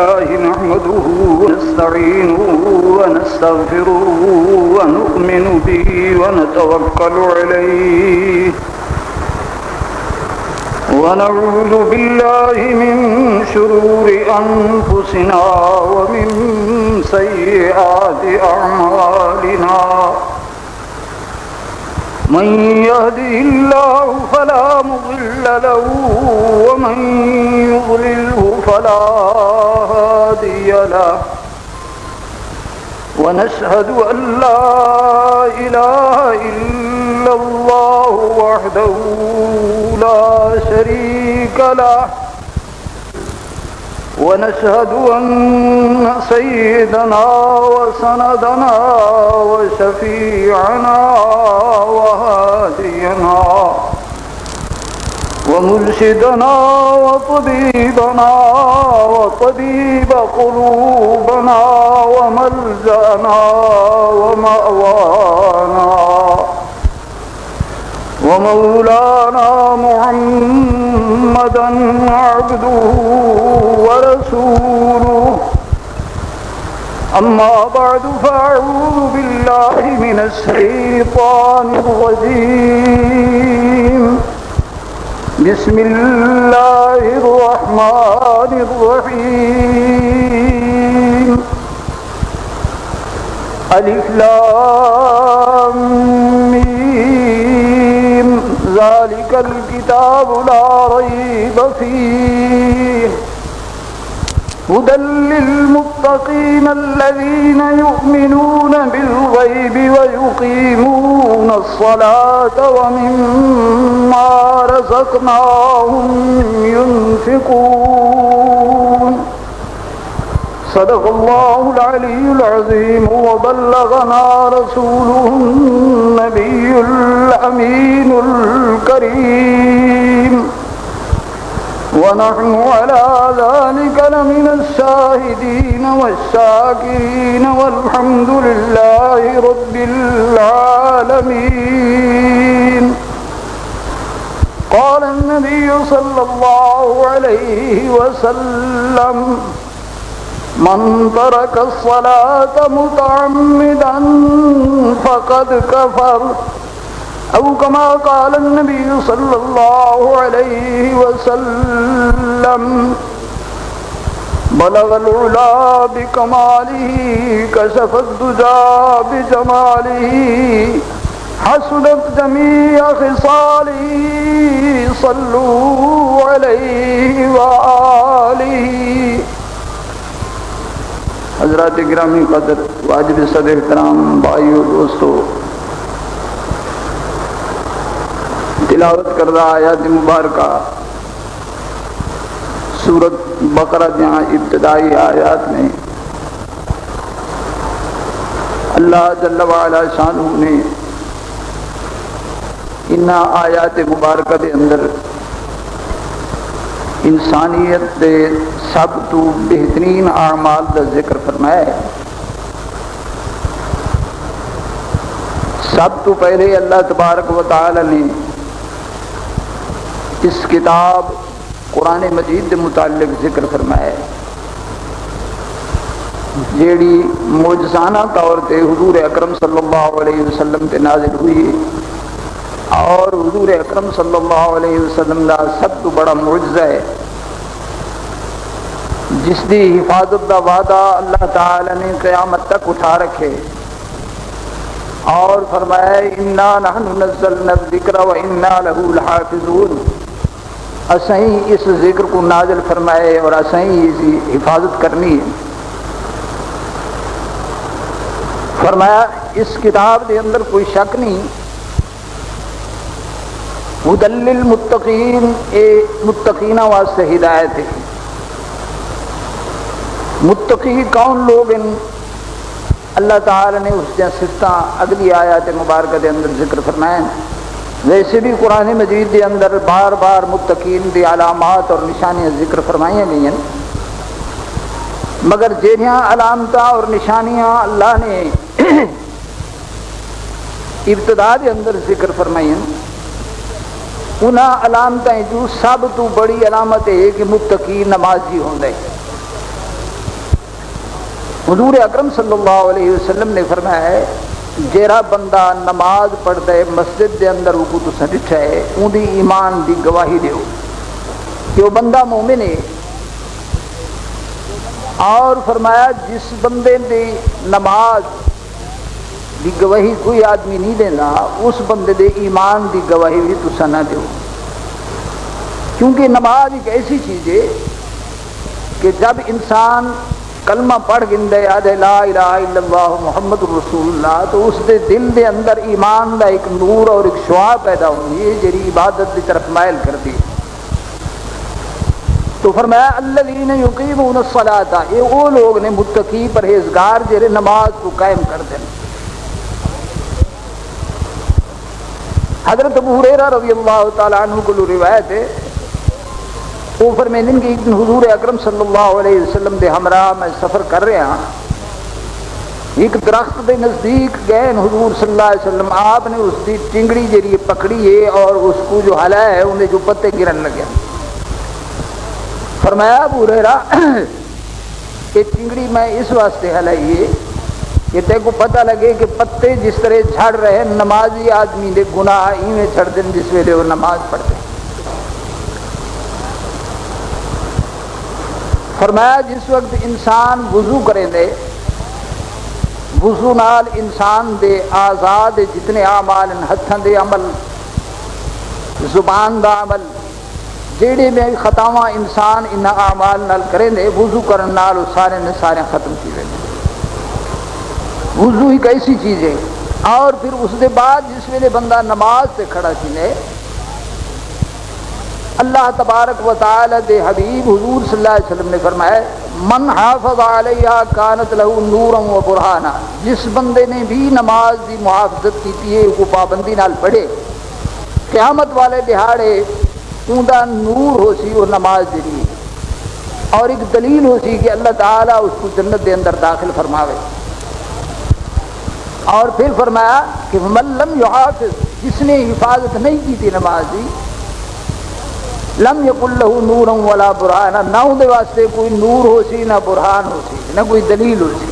لله نحمده ونستعينه ونستغفره ونؤمن به ونتوكل عليه ونعوذ بالله من شرور أنفسنا ومن سيئات أعمالنا من يهده الله فلا مضل له ومن يضلله فلا هادي له ونشهد أن لا إله إلا الله وحده لا شريك له ونشهد أن سيدنا وسندنا وشفيعنا وهادينا ومرشدنا وطبيبنا وطبيب قلوبنا وملجأنا ومأوانا ومولانا محمدا عبده ورسوله أما بعد فأعوذ بالله من الشيطان الرجيم بسم الله الرحمن الرحيم ألف لام ميم ذلك الكتاب لا ريب فيه هدى للمتقين الذين يؤمنون بالغيب ويقيمون الصلاة ومما رزقناهم ينفقون صدق الله العلي العظيم وبلغنا رسوله النبي الأمين الكريم ونحن على ذلك لمن الشاهدين والشاكرين والحمد لله رب العالمين. قال النبي صلى الله عليه وسلم من ترك الصلاة متعمدا فقد كفر أو كما قال النبي صلى الله عليه وسلم بلغ العلا بكماله كشف الدجى بجماله حسنت جميع خصاله صلوا عليه وآله. حضرات گرامی قدر واجب صدر کرام بھائیو دوستو، تلاوت کردہ آیات مبارکہ سورۃ بقرہ جہاں ابتدائی آیات میں اللہ جل وعلا شانہ نے ان آیات مبارکہ دے اندر انسانیت دے سب تو بہترین اعمال دا ذکر فرمایا ہے. سب تو پہلے اللہ تبارک و تعالی نے اس کتاب قرآن مجید کے متعلق ذکر فرمایا ہے جیڑی معجزانہ طور تے حضور اکرم صلی اللہ علیہ وسلم تے نازل ہوئی، اور حضور اکرم صلی اللہ علیہ وسلم کا سب تو بڑا معجزہ ہے جس دی حفاظت دا وعدہ اللہ تعالی نے قیامت تک اٹھا رکھے، اور فرمایا انا نحن نزلنا الذکر وانا له لحافظون، اسیں اس ذکر کو نازل فرمائے اور اسیں اس کی حفاظت کرنی ہے. فرمایا اس کتاب کے اندر کوئی شک نہیں، ہدی للمتقین، اے متقینہ واسطے ہدایت ہے. متقی کون لوگ ہیں؟ اللہ تعالی نے اس دیا صفتاں اگلی آیات مبارکہ کے اندر ذکر فرمائے. ویسے بھی قرآن مجید کے اندر بار بار متقین دی علامات اور نشانیاں ذکر فرمائی گئی ہیں، مگر جہاں علامت اور نشانیاں اللہ نے ابتدا کے اندر ذکر فرمائی ہیں، انہاں علامتیں جو سب تو بڑی علامت ہے کہ متقی نمازی ہوندے. حضور اکرم صلی اللہ علیہ وسلم نے فرمایا ہے جیڑا بندہ نماز پڑھتا ہے مسجد دے اندر وہ تساں ڈٹھا ہے اون دی ایمان دی گواہی دیو کہ وہ بندہ مومن ہے. اور فرمایا جس بندے دی نماز دی گواہی کوئی آدمی نہیں دینا اس بندے دے ایمان دی گواہی بھی تساں نہ دیو، کیونکہ نماز ایک ایسی چیز ہے کہ جب انسان کلمہ پڑھ گندے یاد لا الہ الا اللہ محمد رسول اللہ تو اس دے دل دے اندر ایمان دا ایک نور اور ایک شعاع پیدا ہوئی ہے جڑی عبادت دی طرف مائل کر دی. تو فرمایا الذین یقیمون الصلاۃ، یہ وہ لوگ نے متقی پرہیزگار جڑے نماز کو قائم کر دیں. حضرت ابو ہریرہ رضی اللہ تعالی عنہ کو روایت ہے وہ فرمائیں کہ ایک دن حضور اکرم صلی اللہ علیہ وسلم دے ہمراہ میں سفر کر رہا ہاں، ایک درخت دے نزدیک گئے حضور صلی اللہ علیہ وسلم، آپ نے اس کی چنگڑی جڑی پکڑی ہے اور اس کو جو ہلایا ہے انہیں جو پتے گرن لگے. فرمایا ابو ہریرہ کہ چنگڑی میں اس واسطے ہلائی ہے کہ تے کو پتہ لگے کہ پتے جس طرح جھڑ رہے نمازی آدمی دے گناہ ایویں چھڑ دیں جس ویلے وہ نماز پڑھتے. فرمایا جس وقت انسان وضو کریں دے وضو نال انسان دے آزاد جتنے اعمال ہتھاں دے عمل زبان دا عمل جیڑے میں خطاواں انسان ان اعمال نال کریں دے وضو کرن نال سارے نے سارے ختم کی وے. وضو ایک ایسی چیز ہے. اور پھر اس دے بعد جس ویلے بندہ نماز سے کھڑا کینے اللہ تبارک و تعالی دے حبیب حضور صلی اللہ علیہ وسلم نے فرمایا من حافظ علیہا کانت لہ نورا و برہانا، جس بندے نے بھی نماز دی محافظت کی ہے کو پابندی نال پڑھے قیامت والے دہاڑے اوندا نور ہو سی وہ نماز دی اور ایک دلیل ہو سی کہ اللہ تعالی اس کو جنت دے اندر داخل فرماوے. اور پھر فرمایا کہ من لم یحافظ، جس نے حفاظت نہیں کی تھی نماز دی لم یکن لہ نورا ولا برہانا، نہ دے واسطے کوئی نور ہو سی نہ برہان ہو سی نہ کوئی دلیل ہو سی.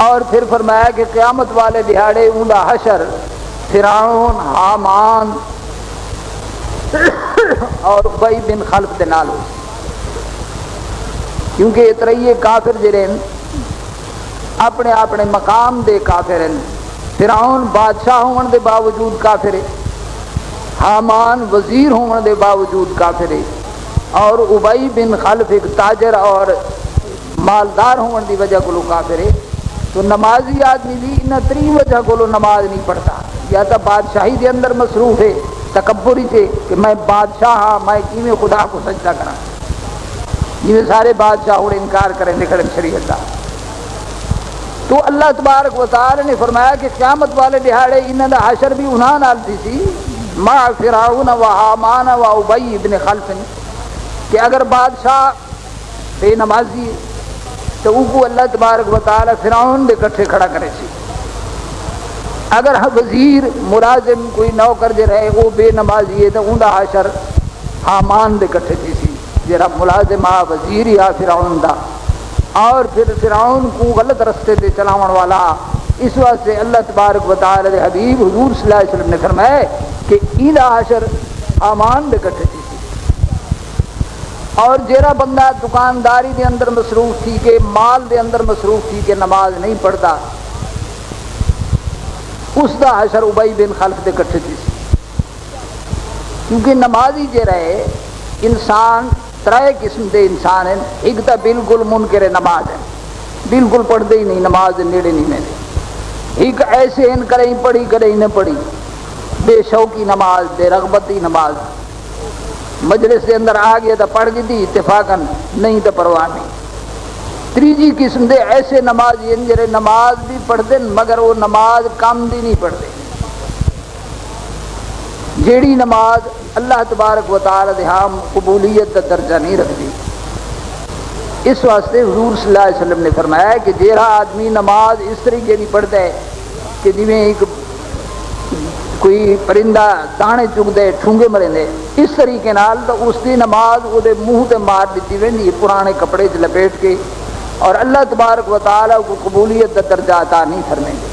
اور پھر فرمایا کہ قیامت والے دہاڑے اوندا حشر فرعون حامان اور ابی بن خلف دے نال ہو سی، کیونکہ اترائیے کافر جڑے اپنے اپنے مقام دے کافر ہیں. فرعون بادشاہ ہون دے باوجود کافر ہے، حامان وزیر ہونے دے باوجود کافر ہے، اور ابی بن خلف ایک تاجر اور مالدار ہونے دی وجہ کو کافر ہے. تو نمازی آدمی بھی ان تری وجہ کو نماز نہیں پڑھتا، یا تو بادشاہی دے اندر مصروف ہے تکبری سے کہ میں بادشاہ ہاں میں کیویں خدا کو سجدہ کراں، جی سارے بادشاہ ہونے انکار کریں نکڑن شریعت دا. تو اللہ تبارک و تعالی نے فرمایا کہ قیامت والے دہاڑے انہاں دا حشر بھی انہاں نال سی مع فرعون و حامان و ابی بن خلف، کہ اگر بادشاہ بے نمازی تو ان کو اللہ تبارک و تعالی فرعون دے کٹھے کھڑا کرے سی. اگر وزیر ملازم کوئی نوکر جو رہے وہ بے نمازی ہے تو ان کا حشر حامان دے کٹھے تھی سی جرا ملازم آ وزیر یا فرعون دا. اور پھر فرعون کو غلط رستے تے چلاون والا، اس واسطے اللہ تبارک و تعالی دے حبیب حضور صلی اللہ علیہ وسلم نے فرمایا کہ ایدہ حشر حامان دے کٹھے تھی. اور جیرا بندہ دکانداری دے اندر مصروف تھی کہ مال دے اندر مصروف تھی کہ نماز نہیں پڑھتا اس دا حشر ابی بن خلف دے کٹھے تھی. کیونکہ نمازی جے رہے انسان ترائے قسم دے انسان ہیں. ایک تا بالکل منکر نماز ہے، بالکل پڑھتے ہی نہیں نماز دے نیڑے نہیں میں. ایک ایسے ان کریں پڑھی کریں نہ پڑھی، بے شوقی نماز بے رغبتی نماز، مجلس کے اندر آ گیا تو پڑھ گئی تھی اتفاقاً نہیں تو پرواہ نہیں. تیجی قسم دے ایسے نماز ہیں جڑے نماز بھی پڑھتے مگر وہ نماز کام دی نہیں پڑھتے، جیڑی نماز اللہ تبارک و تعالی دے ہاں قبولیت کا درجہ نہیں رکھتی. اس واسطے حضور صلی اللہ علیہ وسلم نے فرمایا کہ جیڑا آدمی نماز اس طریقے نہیں پڑھتا ہے کہ جویں ایک کوئی پرندہ دانے چگ دے ٹھونگے مرے دے اس طریقے نال تو اس کی نماز وہ منہ تے مار دیتی ویندی پرانے کپڑے چ لپیٹ کے اور اللہ تبارک و تعالیٰ کو قبولیت کا درجہ عطا نہیں فرمائیں گے،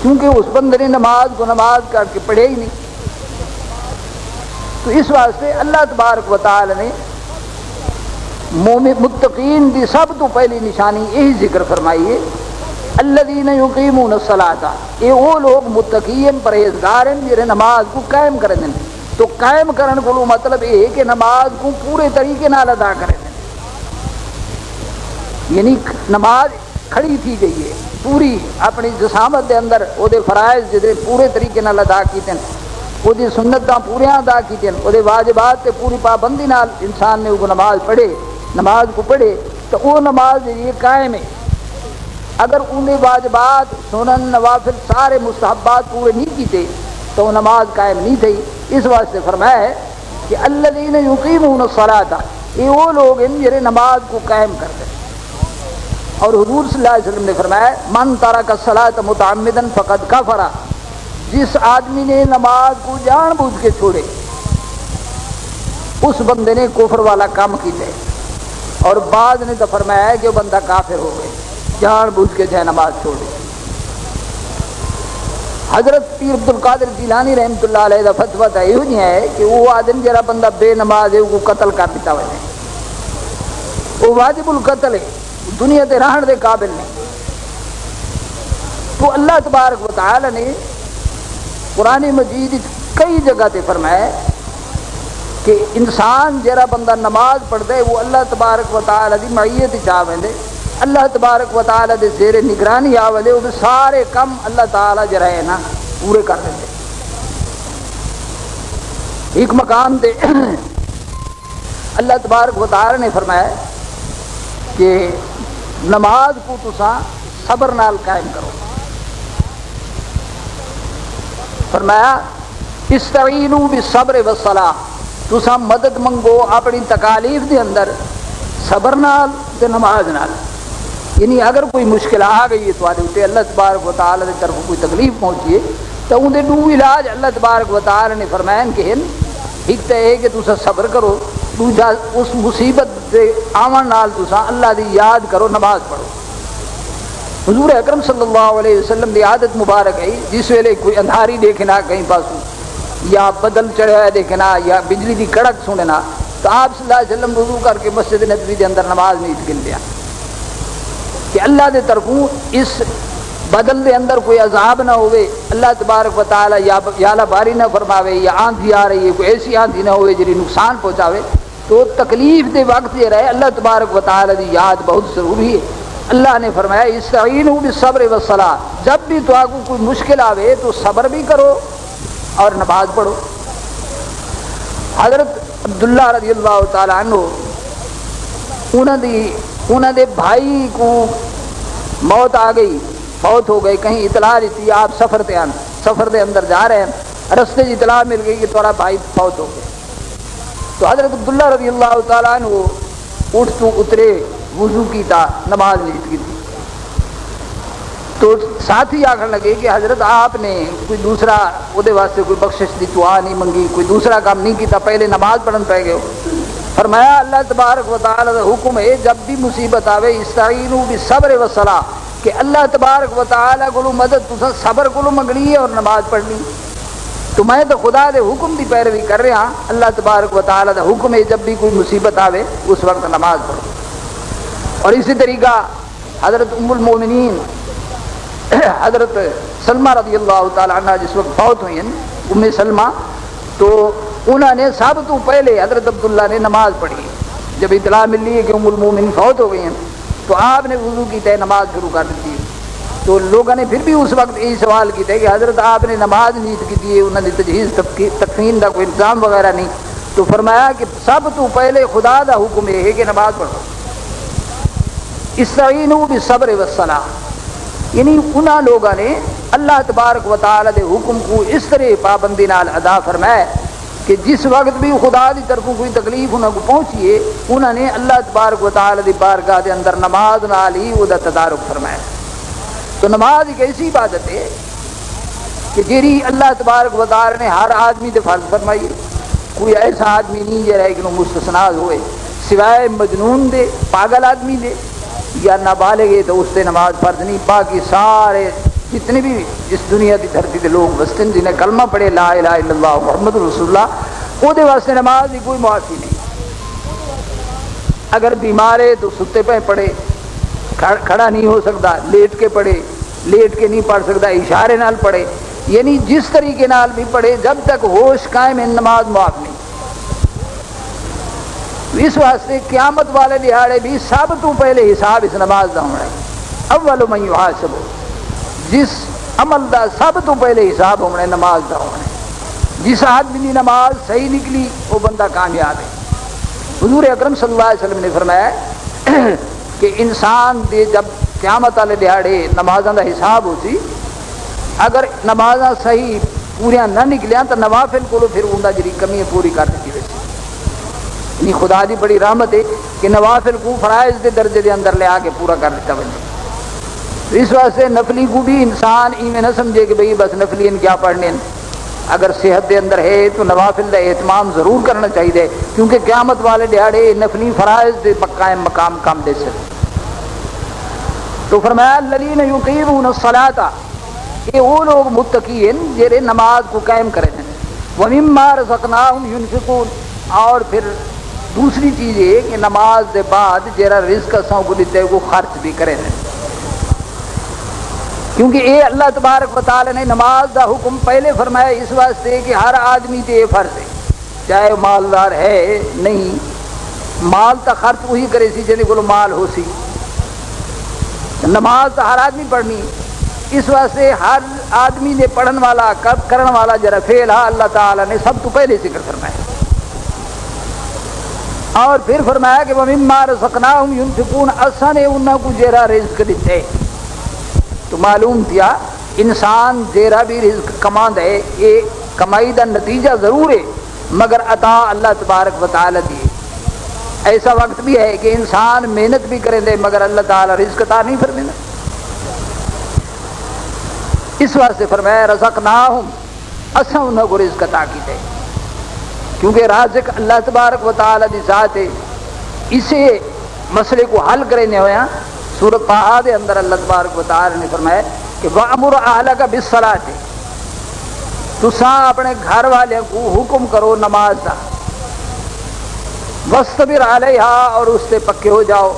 کیونکہ اس بندے نے نماز کو نماز کر کے پڑھے ہی نہیں۔ تو اس واسطے اللہ تبارک و تعالیٰ نے مومن متقین کی سب تو پہلی نشانی یہی ذکر فرمائی ہے، الذین یقیمون الصلاۃ، یہ وہ لوگ متقین پرہیزگار ہیں جنہیں نماز کو قائم کریں۔ تو قائم کرنے کو مطلب یہ ہے کہ نماز کو پورے طریقے نال ادا کریں، یعنی نماز کھڑی تھی گئی ہے پوری اپنی جسامت دے اندر، وہ فرائض جدے پورے طریقے نال ادا کیتے ہیں، وہ سنتاں پوریاں ادا کیتے ہیں، وہ واجبات تے پوری پابندی نال انسان نے وہ نماز پڑھے، نماز کو پڑھے تو وہ نماز یہ قائم ہے۔ اگر انہیں واجبات سنن نوافل سارے مستحبات پورے نہیں کیتے تو وہ نماز قائم نہیں تھی۔ اس واسطے فرمایا ہے کہ الذین یقیمون الصلاۃ، یہ وہ لوگ ہیں جنہیں نماز کو قائم کرتے ہیں۔ اور حضور صلی اللہ علیہ وسلم نے فرمایا من ترک الصلاۃ متعمدا فقد کفر، جس آدمی نے نماز کو جان بوجھ کے چھوڑے اس بندے نے کفر والا کام کیا ہے۔ اور بعد نے تو فرمایا ہے کہ وہ بندہ کافر ہو گئے، جان بوجھ کے جائے نماز چھوڑے۔ حضرت پیر عبد القادر جیلانی رحمۃ اللہ علیہ کا فتویٰ تو یہ ہے کہ وہ آدمی جرا بندہ بے نماز ہے وہ قتل کر دیتا ہوا ہے، وہ واجب القتل ہے، دنیا تے رہن دے قابل نہیں۔ تو اللہ تبارک و تعالی نے قرآن مجید کئی جگہ تے فرمایا کہ انسان جرا بندہ نماز پڑھتا ہے وہ اللہ تبارک و تعالی دی معیت چاہ ویندے، اللہ تبارک و تعالی دے زیر نگرانی آوے، وہ سارے کم اللہ تعالی جرا ہے نا پورے کر دیتے۔ ایک مقام تے اللہ تبارک و تعالی نے فرمایا کہ نماز کو تساں صبر نال قائم کرو، فرمایا استعینوا بالصبر والصلاۃ، تساں مدد منگو اپنی تکالیف دے اندر صبر نال تے نماز نال۔ یعنی اگر کوئی مشکل آ گئی ہے تھوڑے اتنے اللہ تبارک و تعالی کی طرف کوئی تکلیف پہنچی ہے تو اندر دو علاج اللہ تبارک و تعالی نے فرمایا کہ ایک تو یہ کہ تساں صبر کرو، دوجا اس مصیبت دے آون نال تساں اللہ دی یاد کرو، نماز پڑھو۔ حضور اکرم صلی اللہ علیہ وسلم دی عادت مبارک ہے جس ویلے کوئی اندھاری دیکھنا کہیں پاسوں یا بدل چڑھا ہے دیکھنا یا بجلی دی کڑک سننا تو آپ صلی اللہ علیہ وسلم وضو کر کے مسجد نبوی دے اندر نماز نہیں گن دیا کہ اللہ دے طرفوں اس بدل دے اندر کوئی عذاب نہ ہوئے، اللہ تبارک و تعالی یا باری نہ فرماوے یا آندھی آ رہی ہے کوئی ایسی آندھی نہ ہوئے جی نقصان پہنچاوے۔ تو تکلیف دے وقت یہ رہے اللہ تبارک و تعالی دی یاد بہت ضروری ہے۔ اللہ نے فرمایا استعینوا بالصبر والصلاۃ، جب بھی تو آپ کو کوئی مشکل آوے تو صبر بھی کرو اور نماز پڑھو۔ حضرت عبداللہ رضی اللہ تعالی عنہ انہوں دے بھائی کو موت آ گئی، فوت ہو گئی، کہیں اطلاع دیتی آپ سفر تے آن، سفر دے اندر جا رہے ہیں، رستے کی اطلاع مل گئی کہ تھوڑا بھائی فوت ہو گئے۔ تو حضرت عبداللہ رضی اللہ تعالیٰ عنہ اٹھ تو اترے، وضو کیتا، نماز نیت کی تھی۔ تو ساتھی آخر لگے کہ حضرت آپ نے کوئی دوسرا وہ واسطے کوئی بخشش دی دعا نہیں منگی، کوئی دوسرا کام نہیں کیتا، پہلے نماز پڑھن پہ گئے ہو۔ فرمایا اللہ تبارک و تعالی کا حکم ہے جب بھی مصیبت آوے استعینوا بالصبر والصلاۃ، کہ اللہ تبارک و تعالی کو مدد تساں صبر کو منگنی ہے اور نماز پڑھنی۔ تو میں تو خدا دے حکم دی پیروی کر رہا ہاں، اللہ تبارک و تعالی کا حکم ہے جب بھی کوئی مصیبت آوے اس وقت نماز پڑھو۔ اور اسی طریقہ حضرت ام المومنین حضرت سلمہ رضی اللہ تعالی عنہ جس وقت فوت ہوئی ہیں ام سلمہ، تو انہوں نے سب تو پہلے حضرت عبداللہ نے نماز پڑھی۔ جب اطلاع ملی ہے کہ ام المومنین فوت ہو گئی ہیں تو آپ نے وضو کیتا ہے، نماز شروع کر دی۔ تو لوگوں نے پھر بھی اس وقت یہی سوال کیا کہ حضرت آپ نے نماز نیت کی تھی، انہوں نے تجہیز تکفین کا کوئی انتظام وغیرہ نہیں۔ تو فرمایا کہ سب تو پہلے خدا کا حکم یہ ہے کہ نماز پڑھو، استعینوا بالصبر والصلاۃ۔ یعنی انہاں لوگوں نے اللہ تبارک و تعالی دے حکم کو اس طرح پابندی نال ادا فرمایا کہ جس وقت بھی خدا دی طرفوں کوئی تکلیف انہوں کو پہنچی ہے انہوں نے اللہ تبارک و تعالی دی بارگاہ دے اندر نماز نال ہی وہ تدارک فرمایا۔ تو نماز ایک ایسی عبادت ہے کہ جیری اللہ تبارک و تعالی نے ہر آدمی دے فرض فرمائی ہے، کوئی ایسا آدمی نہیں جہاں کہ مستثنا ہوئے سوائے مجنون دے، پاگل آدمی دے یا نابالغ ہے تو اس سے نماز فرض نہیں. باقی سارے جتنے بھی اس دنیا کی دھرتی کے لوگ بستے ہیں جنہیں کلمہ پڑھے لا الہ الا اللہ محمد رسول اللہ وہ دے واسطے نماز کی کوئی معافی نہیں. اگر بیمار ہے تو ستے پہ پڑھے, کھڑا نہیں ہو سکتا لیٹ کے پڑھے, لیٹ کے نہیں پڑھ سکتا اشارے نال پڑھے, یعنی جس طریقے نال بھی پڑھے جب تک ہوش قائم ہے نماز معاف نہیں. اس واسطے قیامت والے دہاڑے بھی سب تو پہلے حساب اس نماز کا ہونا ہے. اول من یحاسب, جس عمل دا سب تو پہلے حساب ہونا ہے نماز دا ہونا ہے. جس آدمی کی نماز صحیح نکلی وہ بندہ کامیاب ہے. حضور اکرم صلی اللہ علیہ وسلم نے فرمایا کہ انسان دے جب قیامت والے دہاڑے نمازاں دا حساب ہو سی, اگر نمازاں صحیح پوریاں نہ نکلیاں تو نوافل کو پھر اندر جڑی کمی پوری کر دیتی ویسی. یعنی خدا دی بڑی رحمت ہے کہ نوافل کو فرائض دے درجے دے اندر لے آ کے پورا کر دیتا بندے. اس واسطے نفلی کو بھی انسان ایویں نہ سمجھے کہ بھئی بس نفلی کیا پڑھنے, اگر صحت دے اندر ہے تو نوافل دا اہتمام ضرور کرنا چاہیے, کیونکہ قیامت والے دیہڑے نفلی فرائض دے قائم مقام کام دے سکتے. تو فرمایا الذین یقیمون الصلاۃ, کہ وہ لوگ متقی ہیں جڑے نماز کو قائم کریں ہیں. ومما رزقناہم ینفقون, اور پھر دوسری چیز ہے کہ نماز دے بعد جڑا رزق اساں کو دیتے وہ خرچ بھی کریں ہیں, کیونکہ اے اللہ تبارک و تعالی نے نماز دا حکم پہلے فرمایا اس واسطے کہ ہر آدمی تے فرض ہے, چاہے مالدار ہے نہیں, مال تا خرچ وہی کرے سی جن کو مال ہو سی. نماز تو ہر آدمی پڑھنی, اس واسطے ہر آدمی نے پڑھن والا کرن والا جرا فعل ہے اللہ تعالی نے سب تو پہلے ذکر فرمایا. اور پھر فرمایا کہ وَمِمَّا رَزَقْنَاهُمْ يُنْفِقُونَ, اساں نے انہاں کو جرا رزق دیتے. تو معلوم کیا انسان جیرا بھی رزق کماندا ہے یہ کمائی دا نتیجہ ضرور ہے, مگر عطا اللہ تبارک و تعالی دی. ایسا وقت بھی ہے کہ انسان محنت بھی کریں دے مگر اللہ تعالی رزق عطا نہیں فرمائے. اس واسطے فرمایا رزقناہم, اساں انہاں کو رزق عطا کیتے, کیونکہ رازق اللہ تبارک و تعالی دی ذات ہے. اسے مسئلے کو حل کرنے ہویا سورۃ طٰہٰ دے اندر اللہ تبارک و تعالی نے فرمایا کہ وَأَمُرْ أَهْلَكَ بِالصَّلَاةِ, تساں اپنے گھر والے کو حکم کرو نماز دا. وَاسْتَبِرْ عَلَيْهَا, اور اس سے پکے ہو جاؤ.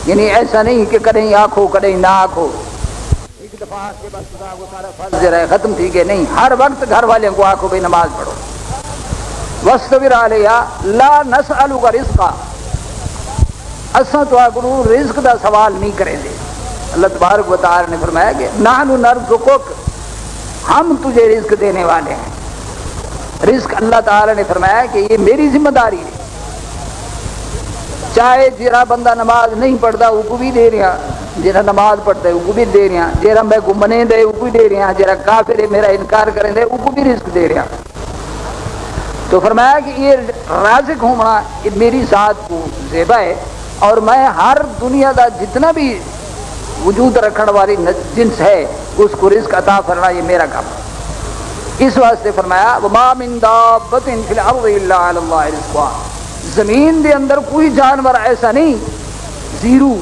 یعنی ایسا نہیں کہ کدیں آنکھو کدیں نہ آنکھو, ایک دفعہ کے بس خدا کو سارا فرض رہے ختم ٹھیک ہے نہیں, ہر وقت گھر والے کو آنکھو بھئی نماز پڑھو. وَاسْتَبِرْ عَلَيْهَا لَا نَسْأَلُكَ رِزْقًا, اساں تو اگرو رزق دا سوال نہیں کریں دے. اللہ تبارک و تعالی نے فرمایا کہ نحن نرزقک, ہم تجھے رزق دینے والے ہیں. رزق اللہ تعالی نے فرمایا کہ یہ میری ذمہ داری ہے. چاہے جرا بندہ نماز نہیں پڑھتا وہ کو بھی دے رہا, جرا نماز پڑھتا ہے وہ کو بھی دے رہا, جرا میں کو منے دے وہ کو بھی دے رہا, جرا کافر ہے میرا انکار کریں دے وہ کو بھی رزق دے رہا. تو فرمایا کہ یہ رازق ہونا یہ میری ذات کو زیبا ہے, اور میں ہر دنیا دا جتنا بھی وجود رکھنے والی جنس ہے اس کو رزق عطا کرنا یہ میرا کام ہے. اس واسطے فرمایا وَمَا مِن دَابَّةٍ فِي الْأَرْضِ إِلَّا عَلَى اللَّهِ رِزْقُهَا, زمین دے اندر کوئی جانور ایسا نہیں زیرو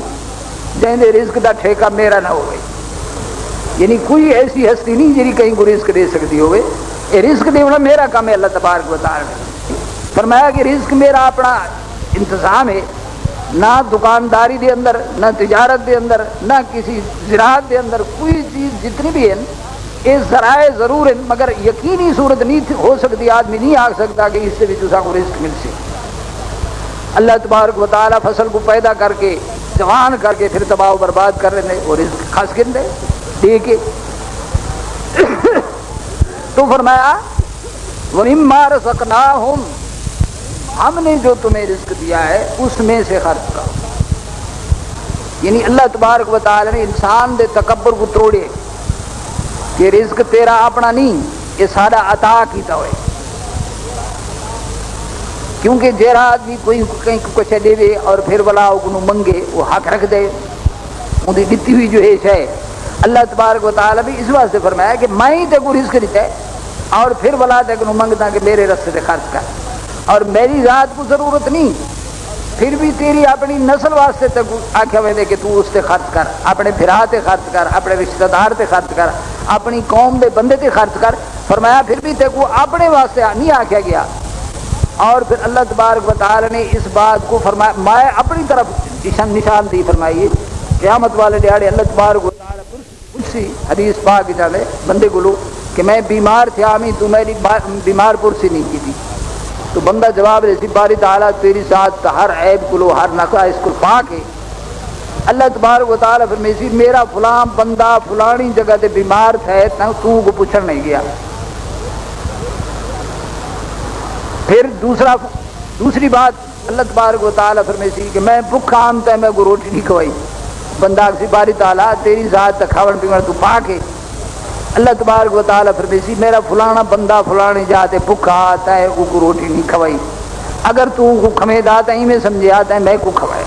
جن دے رزق دا ٹھیکہ میرا نہ ہوئے. یعنی کوئی ایسی ہستی نہیں جی کہیں کو رزق دے سکتی ہوئے. یہ رزق دینا میرا کام ہے. اللہ تبارک و تعالی نے فرمایا کہ رزق میرا اپنا انتظام ہے, نہ دکانداری دے اندر, نہ تجارت دے اندر, نہ کسی زراعت دے اندر, کوئی چیز جتنی بھی ہیں یہ ذرائع ضرور ہیں, مگر یقینی صورت نہیں ہو سکتی, آدمی نہیں آ سکتا کہ اس سے بھی تسا کو رزق مل سے. اللہ تبارک و تعالی فصل کو پیدا کر کے جوان کر کے پھر تباہ و برباد کر رہے ہیں اور رزق خاص کر دے دے کے. تو فرمایا وَمِمَّا رَزَقْنَاهُمْ, ہم نے جو تمہیں رزق دیا ہے اس میں سے خرچ کرو. یعنی اللہ تبارک و تعالی نے انسان دے تکبر کو توڑے کہ رزق تیرا اپنا نہیں, یہ سارا عطا کیتا ہوئے. کیونکہ جیرا آدمی کوئی کہیں کچھ دے دے اور پھر بلا انہوں منگے وہ حق رکھ دے, ان کی دیتی ہوئی جو ہے شے. اللہ تبارک و تعالی بھی اس واسطے فرمایا کہ میں ہی تے کو رزق دیتا ہے اور پھر بلا تے انہوں منگتا کہ میرے رستے سے خرچ کر, اور میری ذات کو ضرورت نہیں پھر بھی تیری اپنی نسل واسطے تے آکھیا وے کہ تو اس تے خرچ کر، اپنے بھرا تے خرچ کر، اپنے رشتہ دار تے خرچ کر، اپنی قوم دے بندے تے خرچ کر. فرمایا پھر بھی تے کو اپنے واسطے نہیں آکھیا گیا. اور پھر اللہ تبارک و تعالی نے اس بات کو فرمایا، میں اپنی طرف نشاندہی فرمائی قیامت والے دیہڑے اللہ تبارک و تعالی پرسی حدیث پاک جانے بندے کو کہ میں بیمار تھا میں تو میری بیمار پرسی نہیں کی تھی. تو بندہ جواب دے سی باری تعالیٰ تیری ذات ہر عیب کو ہر نقص اس کو پا کے اللہ تبارک و تعالیٰ فرمیسی میرا فلاں بندہ فلانی جگہ تے بیمار تھا تو کو پوچھن نہیں گیا. پھر دوسری بات اللہ تبارک و تعالیٰ فرمیسی کہ میں بھوکا آنتا میں کو روٹی نہیں کھوائی. بندہ کسی باری تعالیٰ تیری ذات کھاون پیون تو پا کے اللہ تبارک و تعالیٰ فرمیسی میرا فلانا بندہ فلانی جاتے بھوکا آتا ہے وہ کو روٹی نہیں کھوائی. اگر تو کو کھمید آتا ہی میں سمجھے آتا ہے میں کو کھوائے.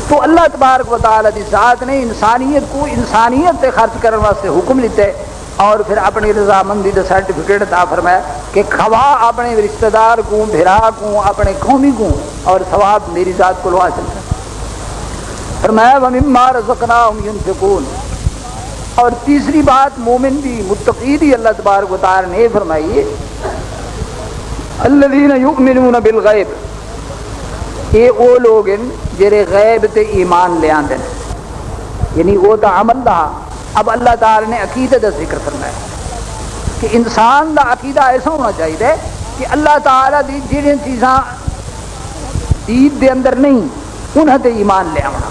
تو اللہ تبارک و تعالیٰ دی ذات نے انسانیت کو انسانیت تے خرچ کرنے واسطے حکم لیتا ہے اور پھر اپنی رضامندی دا سرٹیفکیٹ عطا فرمایا کہ کھوا اپنے رشتہ دار کو بھرا کو اپنے قومی کو اور ثواب میری ذات کو حاصل کر. فرمایا وَمِمَّا رَزَقْنَاهُمْ يُنْفِقُونَ. اور تیسری بات مومن بھی متقی بھی اللہ تبارک و تعالی نے فرمائی الذین یؤمنون بالغیب. یہ وہ لوگ ہیں جڑے غیب تے ایمان لے آندے یعنی وہ تو عمل رہا. اب اللہ تعالی نے عقیدے کا ذکر فرمایا کہ انسان دا عقیدہ ایسا ہونا چاہیے کہ اللہ تعالی دی جڑی چیزاں دید دے اندر نہیں انہاں تے ایمان لے آونا.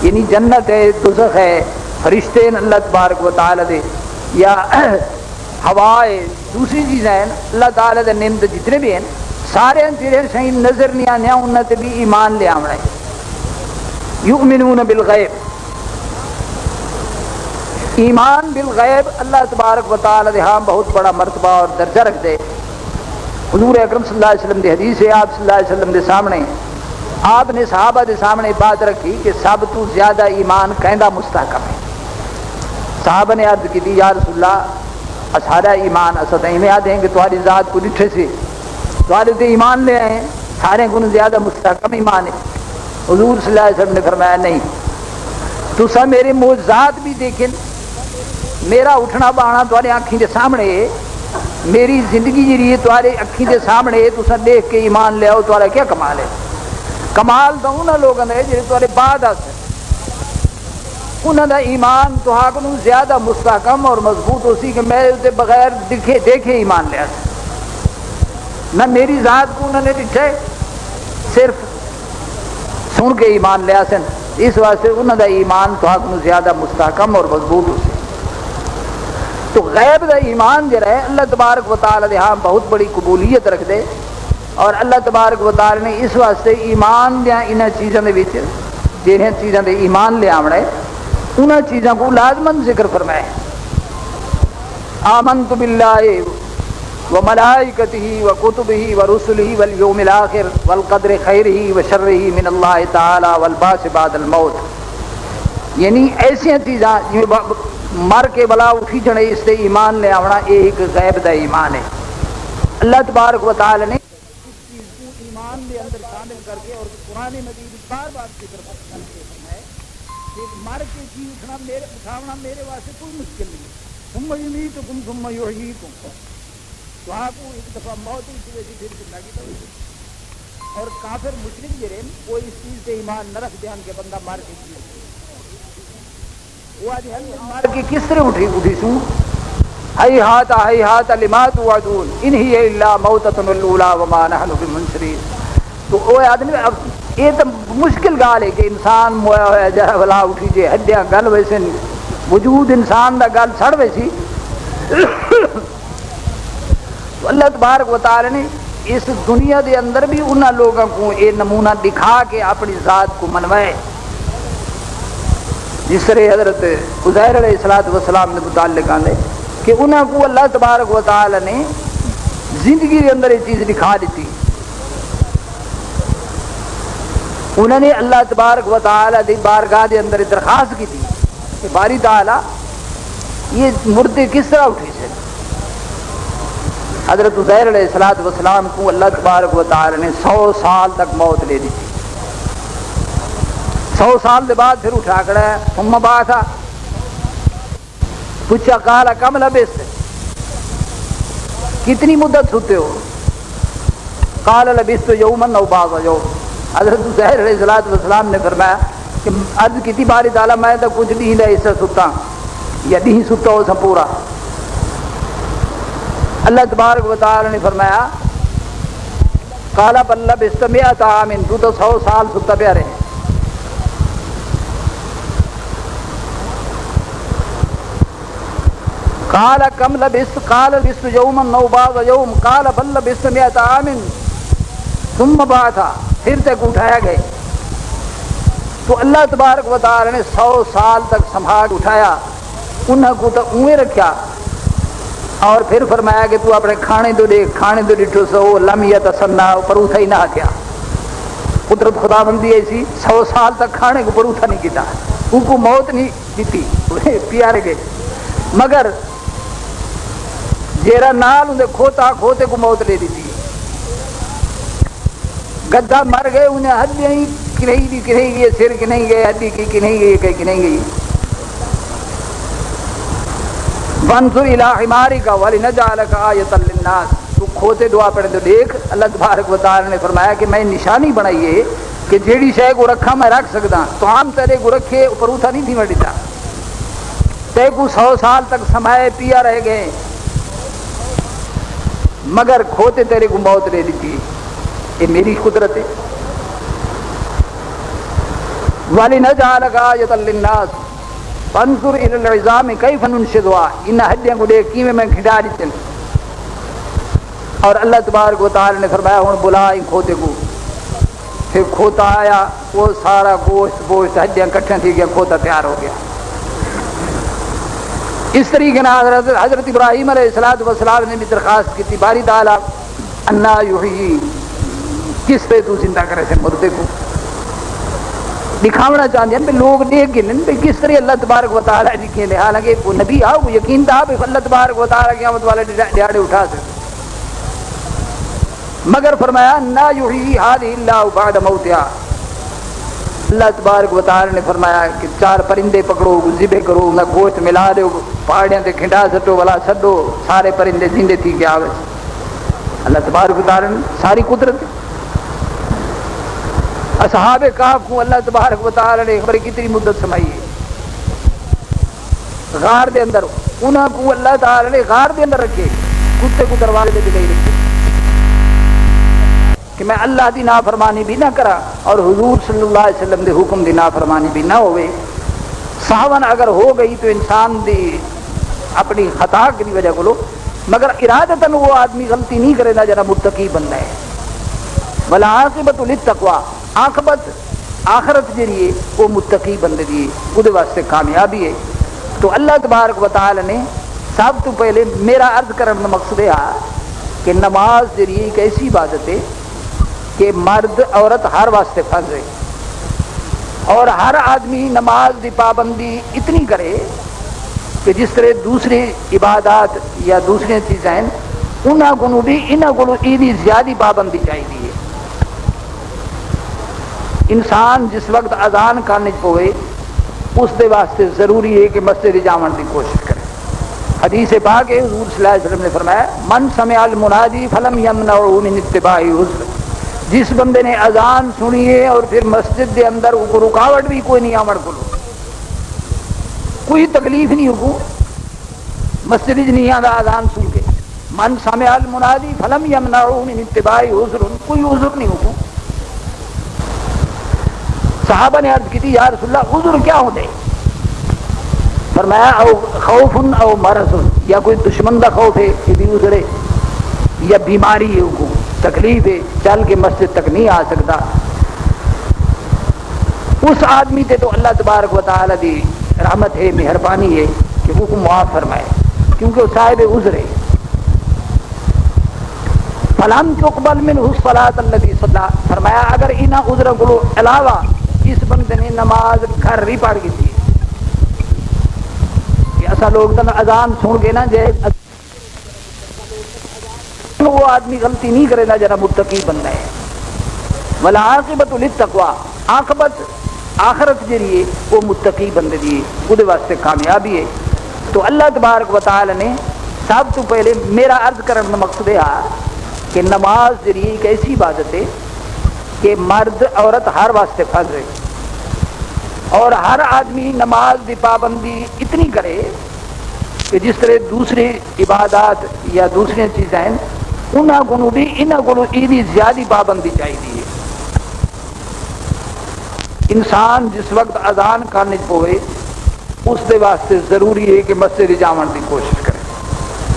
یعنی جنت ہے دوزخ ہے فرشتے ہیں اللہ تبارک و تعالی دے یا ہوا ہے دوسری چیزیں ہیں اللہ تعالی دے نعمت جتنے بھی ہیں سارے چیزیں صحیح نظر نہیں آنے انہاں تے بھی ایمان لے آونا ہے. یؤمنون بالغیب. ایمان بالغیب اللہ تبارک و تعالی دے ہاں بہت بڑا مرتبہ اور درجہ رکھ دے. حضور اکرم صلی اللہ علیہ وسلم دی حدیث ہے آپ صلی اللہ علیہ وسلم دے سامنے آپ نے صحابہ دے سامنے بات رکھی کہ سب تو زیادہ ایمان کہندہ مستحکم ہے. صحابہ نے عرض کی تھی یا رسول اللہ سارا ایمان اسد ہیں میں آدھیں کہ تمہاری ذات کو ڈٹھے سے تمہارے تے ایمان لے آئے ہیں سارے کو زیادہ مستحکم ایمان ہے. حضور صلی اللہ علیہ وسلم نے فرمایا نہیں تو سب میرے معجزات بھی دیکھیں میرا اٹھنا بانا تمہارے آنکھیں کے سامنے ہے میری زندگی جی ہے تمہارے آنکھیں کے سامنے ہے تو سب دیکھ کے ایمان لے آؤ تمہارا کیا کمال ہے. کمال تو انہوں لوگوں نے جنہیں تمہارے بعد آتے انہوں نے ایمان تو حاکم زیادہ مستحکم اور مضبوط ہو سی کہ میں اسے بغیر دیکھے ایمان لیا نہ میری ذات کو انہوں نے دکھے صرف سن کے ایمان لیا سن. اس واسطے انہوں نے ایمان تو حاکم زیادہ مستحکم اور مضبوط ہو سی. تو غیب دا ایمان جو ہے اللہ تبارک و تعالی دے ہاں بہت بڑی قبولیت رکھ دے اور اللہ تبارک و تعالی نے اس واسطے ایمان دیا انہاں چیزوں دے وچ جنہاں چیزوں دے ایمان لے آونا ہے انہاں چیزوں کو لازمن ذکر فرمائے. آمنت باللہ وملائکتہ وکتبہ ورسلہ والیوم الآخر والقدر خیرہ وشرہ من اللہ تعالی والبعث بعد الموت. یعنی ایسی چیزاں مر کے بلا اٹھی جنے اس سے ایمان لے آونا ایک غیب دا ایمان ہے. اللہ تبارک و تعالی نے اس چیز کو ایمان دے اندر شامل کر کے اور قرآن مجید بار بار ذکر کر کے فرمائے کہ مر کے جی اٹھاونا میرے واسطے کوئی مشکل نہیں ہے. ثم یمیتکم ثم یحییکم. تو آپ کو ایک دفعہ موت ہی ہوئے تھی پھر زندگی تو اور کافر مشرک جرے وہ اس چیز سے ایمان نہ رکھ دیان کہ بندہ مر کے جی وہ آج مر کے کس طرح اٹھی سوں ہیہات لما توعدون ان ہی الا موتۃ الاولی وما نحن بمنشرین. تو وہ آدمی اب یہ تو مشکل گال ہے کہ انسان مویا ہوا جہاں بلا اٹھی جے ہڈیاں گل ویسے وجود انسان دا گل سڑ ویسی. تو اللہ تبارک و تعالی نے اس دنیا دے اندر بھی انہاں لوگوں کو یہ نمونہ دکھا کے اپنی ذات کو منوائے. جس طرح حضرت عزیر علیہ السلام نے متعلق آنے کہ انہوں کو اللہ تبارک و تعالی نے زندگی کے اندر یہ چیز دکھا دیتی. انہوں نے اللہ تبارک و تعالی دی بارگاہ دے اندر درخواست کی تھی کہ باری تعالی یہ مردے کس طرح اٹھے سے حضرت عزیر علیہ السلام کو اللہ تبارک و تعالی نے 100 سال تک موت لے دی تھی. 100 سال کے بعد پھر اٹھا کر ثم بعث پوچھا قال کم لبثت, کتنی مدت سوتے ہو؟ قال لبثت یوما او بعض یوم. حضرت عزیر علیہ السلام نے فرمایا کہ عرض کی باری تعالیٰ میں تو کچھ نہیں ہے اس سے ستا یا نہیں ستا ہو سا پورا. اللہ تبارک و تعالی نے فرمایا قال بل لبثت 100 عام, تو 100 سال ستا پیا رہے. قال کم لبثت قال لبثت یوما او بعض یوم قال بل لبثت 100 عام ثم بعث. پھر تک اٹھایا گئے تو اللہ تبارک و تعالی نے 100 سال تک سنبھال اٹھایا, انہوں کو تو اوے رکھا اور پھر فرمایا کہ تو اپنے کھانے تو دیکھ, کھانے تو ڈٹھو سو لم یتسنہ, پروتھا ہی نہ کیا. قدرت خدا بندی ایسی 100 سال تک کھانے کو پروتھا نہیں کیتا, ان کو موت نہیں دیتی, پیارے گئے. مگر جیرا نال انہیں کھوتے کو موت لے دیتی. گدھا مر گئے, انہیں ہڈیاں ہی کنہیں گئی, سر کنہیں گئے, ہڈی کی کنہیں گئی, کہیں کنہیں گئی. وانظر الی حمارک ولنجعلک آیۃ للناس, تو کھوتے دعا پڑھے تو دیکھ. اللہ تبارک و تعالی نے فرمایا کہ میں نشانی بنائی ہے کہ جیڑی شے کو رکھا میں رکھ سکتا, تو عام تیرے کو رکھے پروتھا نہیں تھی وڈیتا. تے کو 100 سال تک سمائے پیا رہ گئے, مگر کھوتے تیرے کو موت لے دیتی. یہ میری قدرت ہے. وَلِنَجْعَلَكَ آیَةً لِلنَّاسِ فَانظُرْ إِلَى الْعِظَامِ كَيْفَ نُنشِزُهَا, ان ہڈیاں کو دیکھ کیویں میں کھڈا دیتے. اور اللہ تبارک و تعالی نے فرمایا ہن بلا ان کھوتے کو. پھر کھوتا آیا, وہ سارا گوشت ہڈیاں کٹھیاں تھی گیا, کھوتا تیار ہو گیا. اس طریقے سے حضرت ابراہیم علیہ السلام نے بھی درخواست کی تھی, باری تعالیٰ انا یحیی, کس پہ تو زندہ کرے سے مردے کو. دکھاونا چاہتے ہیں لوگ دیکھ گئے کس طرح اللہ تبارک و تعالیٰ لکھے لے, حالانکہ وہ نبی آؤ یقین تھا اللہ تبارک و تعالیٰ قیامت والے دیہڑے اٹھا سکتے. مگر فرمایا نا یحیی ہذہ الا بعد موتہا. اللہ تبارک و تعالی نے فرمایا کہ 4 پرندے پکڑو, ذبح کرو, نہ گوشت ملا دو, پہاڑیاں تے کھنڈا سٹو والا سڈو, سارے پرندے زندے تھی کے آوے. اللہ تبارک و تعالی نے ساری قدرت. اصحاب کہف کو اللہ تبارک و تعالی نے خبر کتنی مدت سمائی ہے غار دے اندر, انہاں کو اللہ تعالی نے غار دے اندر رکھے, کتے کو دروازے دے نہیں رکھے کہ میں اللہ دی نافرمانی بھی نہ کرا اور حضور صلی اللہ علیہ وسلم دے حکم دی نافرمانی بھی نہ ہوئے. ساون اگر ہو گئی تو انسان دی اپنی خطا کی وجہ کو, مگر ارادتاً وہ آدمی غلطی نہیں کرے گا جنا متقی بننا ہے. والعاقبۃ للتقویٰ, عاقبت آخرت جڑی ہے وہ متقی بندے دی وہ واسطے کامیابی ہے. تو اللہ تبارک و تعالی نے سب تو پہلے میرا عرض کرنے کا مقصد ہے کہ نماز جڑی ایک ایسی عبادت ہے کہ مرد عورت ہر واسطے فرض ہے, اور ہر آدمی نماز دی پابندی اتنی کرے کہ جس طرح دوسری عبادات یا دوسری چیزیں ہیں انہاں کو بھی انہاں کو ایدی زیادہ پابندی چاہیے. انسان جس وقت اذان کرنے پوے اس دے واسطے ضروری ہے کہ مسجد جاون کی کوشش کرے. حدیث پاک ہے حضور صلی اللہ علیہ وسلم نے فرمایا من سمع المنادی فلم یمنعه من اتباعه, جس بندے نے اذان سنی ہے اور پھر مسجد دے اندر کو رکاوٹ بھی کوئی نہیں آمڑ کو, کوئی تکلیف نہیں ہو, مسجد نہیں آتا اذان سن کے. من سمع المنادی فلم یمنعه من اتباعه عذر, کوئی عذر نہیں ہو. صحابہ نے عرض کی تھی یا رسول اللہ عذر کیا ہوتے؟ فرمایا او خوف او مرض, یا کوئی دشمن کا خوف ہے کہ بھی عذر ہے, یا بیماری ہے, کو تکلیف ہے, چل کے مسجد تک نہیں آ سکتا. اس آدمی تے تو اللہ تبارک و تعالی دی رحمت ہے, مہربانی ہے کہ وہ کو معاف فرمائے, کیونکہ وہ صاحب عذر ہے. فلم تقبل منہ الصلاۃ التي صلی, فرمایا اگر انہاں عذر کو علاوہ اس بندے نے نماز گھر ہی پڑھ گئی تھی. کہ ایسا لوگ تو اذان سن کے نا جے وہ آدمی غلطی نہیں کرے گا جرا متقی بننا ہے. والعاقبۃ للتقوی، عاقبت آخرت جڑی ہے وہ متقی بندے دی وہ واسطے کامیابی ہے. تو اللہ تبارک و تعالی نے سب تو پہلے میرا عرض کرنے کا مقصد ہے کہ نماز جڑی ایک ایسی عبادت ہے کہ مرد عورت ہر واسطے فرض ہے، اور ہر آدمی نماز کی پابندی اتنی کرے کہ جس طرح دوسری عبادات یا دوسری چیزیں ہیں انہوں کو بھی انہوں کو زیادہ پابندی چاہیے. انسان جس وقت اذان کرنے پوے اس دے واسطے ضروری ہے کہ مسجد جاون کی کوشش کرے.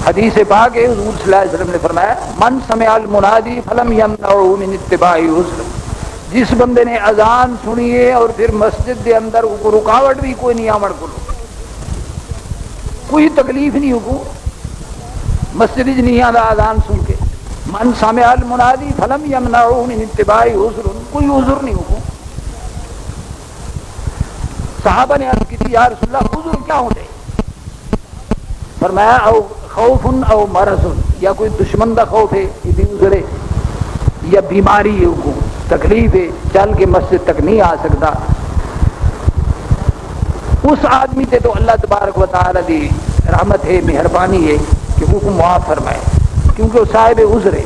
حدیث پاک ہے حضور صلی اللہ علیہ وسلم نے فرمایا من سمع المنادی فلم یمنعه من اتباع حسن، جس بندے نے اذان سنی ہے اور پھر مسجد کے اندر کو رکاوٹ بھی کوئی نہیں آمن کو، کوئی تکلیف نہیں ہو مسجد نہیں آتا اذان سن کے، من سمع المنادی فلم یمنعه من اتباع حسن، کوئی عذر نہیں ہو. صحابہ نے عرض کی تھی یا رسول اللہ عذر کیا ہوتے؟ فرمایا او خوف او مرض، یا کوئی دشمن دا خوف ہے یہ عذر ہے، یا بیماری ہے کو تکلیف ہے چل کے مسجد تک نہیں آ سکتا. اس آدمی تے تو اللہ تبارک و تعالی دی رحمت ہے، مہربانی ہے کہ وہ کو معاف فرمائے کیونکہ وہ صاحب عذر ہے.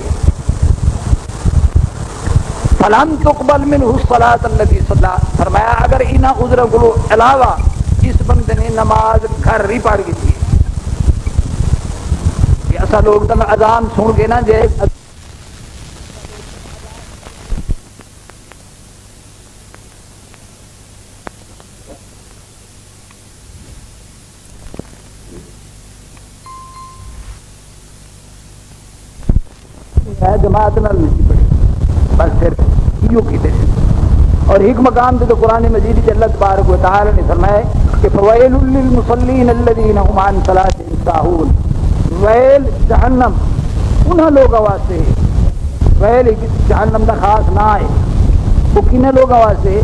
فلن تقبل منہ الصلاۃ التي صلی، فرمایا اگر انہاں عذر کو علاوہ اس بندے نے نماز گھر نہیں پڑھ کی تھی. ایسا لوگ تو اذان سن کے نا جے جماعت نال نہیں پڑھی بس پھر یوں کیتے. اور ایک مقام پہ تو قرآن مجید کے اللہ تبارک و تعالی نے فرمایا کہ فویل للمصلین الذین هم عن صلاتهم ساہون، ویل جہنم انہاں لوگوں واسطے، ویل جہنم کا خاص نہ ہے، وہ کنہ لوگوں واسطے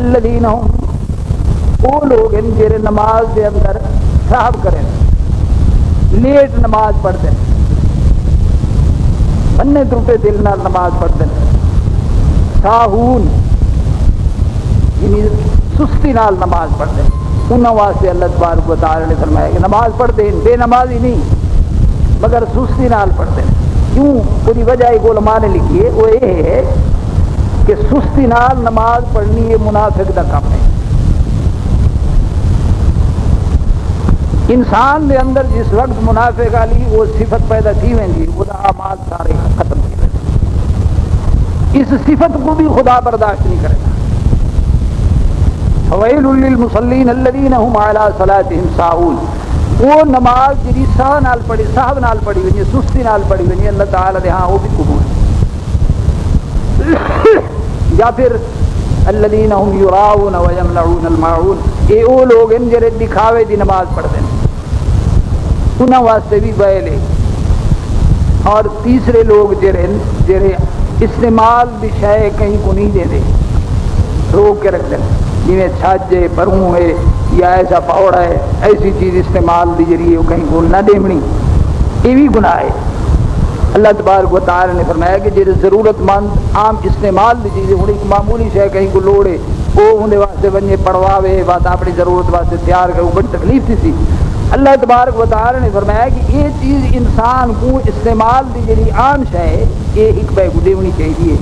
الذین هم وہ لوگ ہیں جڑے نماز کے اندر صاحب کریں، لیٹ نماز پڑھتے ہیں، بننے ٹوٹے دل نال نماز پڑھتے ہیں، ساہون یعنی سستی نال نماز پڑھتے ہیں. انہوں واسطے اللہ تبارک و تعالی نے فرمایا کہ نماز پڑھتے ہیں بے نمازی نہیں مگر سستی نال پڑھتے ہیں. کیوں؟ پوری وجہ ایک علماء نے لکھی ہے، وہ یہ ہے کہ سستی نال نماز پڑھنی یہ منافق کا کام ہے. انسان کے اندر جس وقت منافق والی وہ صفت پیدا کی ہوئی وہ اعمال سارے ختم کی ہوئے، اس صفت کو بھی خدا برداشت نہیں کرے گا. فویل للمصلین الذین هم علی صلاتهم ساہون، وہ نماز جی ساہ نال پڑھی، صاحب نال پڑھی ہوئی، سستی نال پڑھی ہوئی اللہ تعالی دے ہاں وہ بھی قبول. یا پھر الذین هم یراؤون ویمنعون الماعون، یہ وہ لوگ ہیں جڑے دکھاوے دی نماز پڑھتے ہیں، انہاں واسطے بھی ویل ہے. اور تیسرے لوگ جڑے استعمال دی شے کہیں کو نہیں دے دے، روک کے رکھ دیں، جویں چھج ہے، بروں ہے یا ایسا پاوڑا ہے، ایسی چیز استعمال دی جڑی وہ کہیں کو نہ دیونی، یہ بھی گناہ ہے. اللہ تبارک و تعالی نے فرمایا کہ جڑے ضرورت مند عام استعمال دی چیز ہوں ایک معمولی شے کہیں کو لوڑے وہ اندر واسطے ونجے پڑواوے بات اپنی ضرورت واسطے تیار کرے، بڑی تکلیف تھی. اللہ تبارک و تعالی نے فرمایا کہ یہ چیز انسان کو استعمال دی جڑی عام شے ہے یہ ایک بے کو دیونی چاہیے.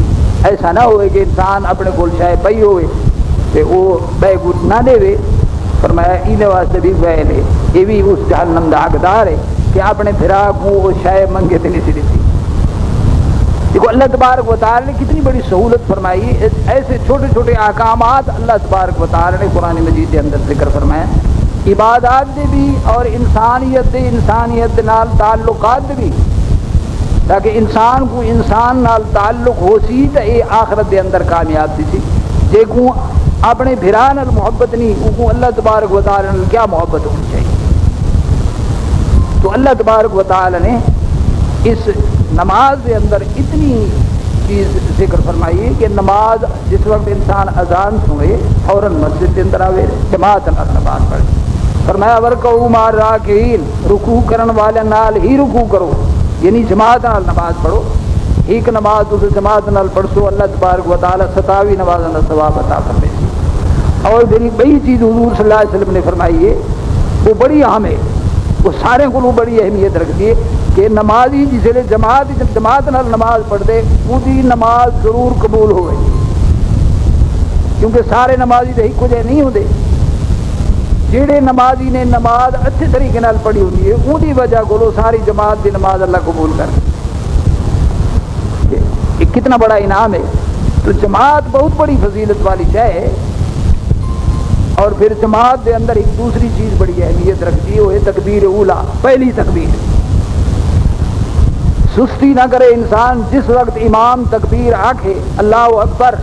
ایسا نہ ہوئے کہ انسان اپنے کول شے پئی ہوئے تے وہ بے کو نہ دے. فرمایا انہیں واسطے بھی ویل ہے، یہ بھی اس جہنم دا حقدار ہے کہ اپنے بھرا کو وہ شے منگے تے نہیں سی دیتی. دیکھو اللہ تبارک و تعالی نے کتنی بڑی سہولت فرمائی. ایسے چھوٹے چھوٹے احکامات اللہ تبارک و تعالی نے قرآن مجید کے اندر ذکر فرمایا، عبادات دے بھی اور انسانیت نال تعلقات دے بھی، تاکہ انسان کو انسان نال تعلق ہو سی تو یہ آخرت دے اندر کامیاب سی. جے کو اپنے بھرا نال محبت نہیں، کو اللہ تبارک و تعالی نال کیا محبت ہونی چاہیے. تو اللہ تبارک و تعالی نے اس نماز کے اندر اتنی چیز ذکر فرمائی کہ نماز جس وقت انسان اذان سنے فوراً مسجد کے اندر آوے جماعت نال نماز پڑھے. فرمایا ورکعوا مع الراکعین، رکوع کرن والے نال ہی رکوع کرو، یعنی جماعت نال نماز پڑھو، ایک نماز اس جماعت نال پڑھو اللہ تبارک و تعالی 27 نماز کا ثواب عطا فرمائے گی۔ اور میری بڑی چیز حضور صلی اللہ علیہ وسلم نے فرمائی ہے وہ بڑی اہم ہے، وہ سارے کو بڑی اہمیت رکھتی ہے کہ نمازی جس نے جماعت نال نماز پڑھ دے وہی نماز ضرور قبول ہوئے، کیونکہ سارے نمازی تو ایک جے نہیں ہوتے۔ جہے نمازی نے نماز اچھے طریقے نال پڑھی ہوتی ہے وہی وجہ کو ساری جماعت کی نماز اللہ قبول کر، یہ کتنا بڑا انعام ہے۔ تو جماعت بہت بڑی فضیلت والی شے ہے، اور پھر جماعت کے اندر ایک دوسری چیز بڑی اہمیت رکھتی ہے، وہ ہے تکبیر اولا، پہلی تکبیر۔ سستی نہ کرے انسان، جس وقت امام تکبیر آکھے اللہ اکبر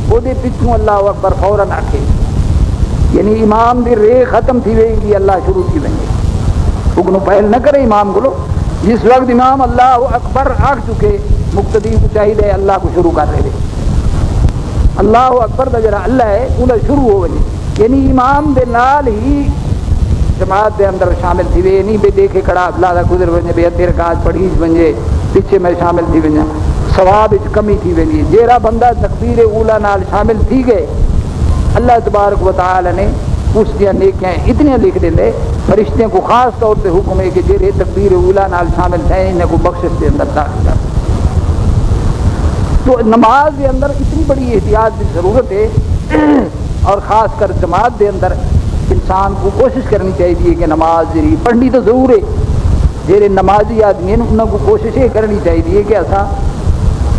وہ دے پچھوں اللہ اکبر فوراً آکھے، یعنی امام دی رے ختم تھی وے گی اللہ شروع کی ویں حکم پہل نہ کرے امام کو۔ جس وقت امام اللہ اکبر آکھ چکے مقتدی کو چاہیے اللہ کو شروع کر رہے اللہ اکبر دا جڑا اللہ ہے انہیں شروع ہو وجے، یعنی امام دے نال ہی جماعت دے اندر شامل تھی وے، نہیں بے دیکھے کھڑا اللہ دا گزر ونجے بے ادھی رکعت پڑھی ونجے پیچھے میں شامل تھی ونجا، ثواب وچ کمی تھی ویندی۔ جیڑا بندہ تکبیر اولا نال شامل تھی گئے اللہ تبارک و تعالی نے اس دیا نیکیاں اتنی لکھ دے، فرشتے کو خاص طور پہ حکم ہے کہ جہے تکبیر اولا نال شامل ہیں انہیں کو بخشش کے اندر داخل کر۔ تو نماز کے اندر اتنی بڑی احتیاط کی ضرورت ہے، اور خاص کر جماعت کے اندر انسان کو کوشش کرنی چاہیے کہ نماز جی پڑھنی تو ضرور ہے، جہے نمازی آدمی ہیں انہوں کو کوشش یہ کرنی چاہیے کہ ایسا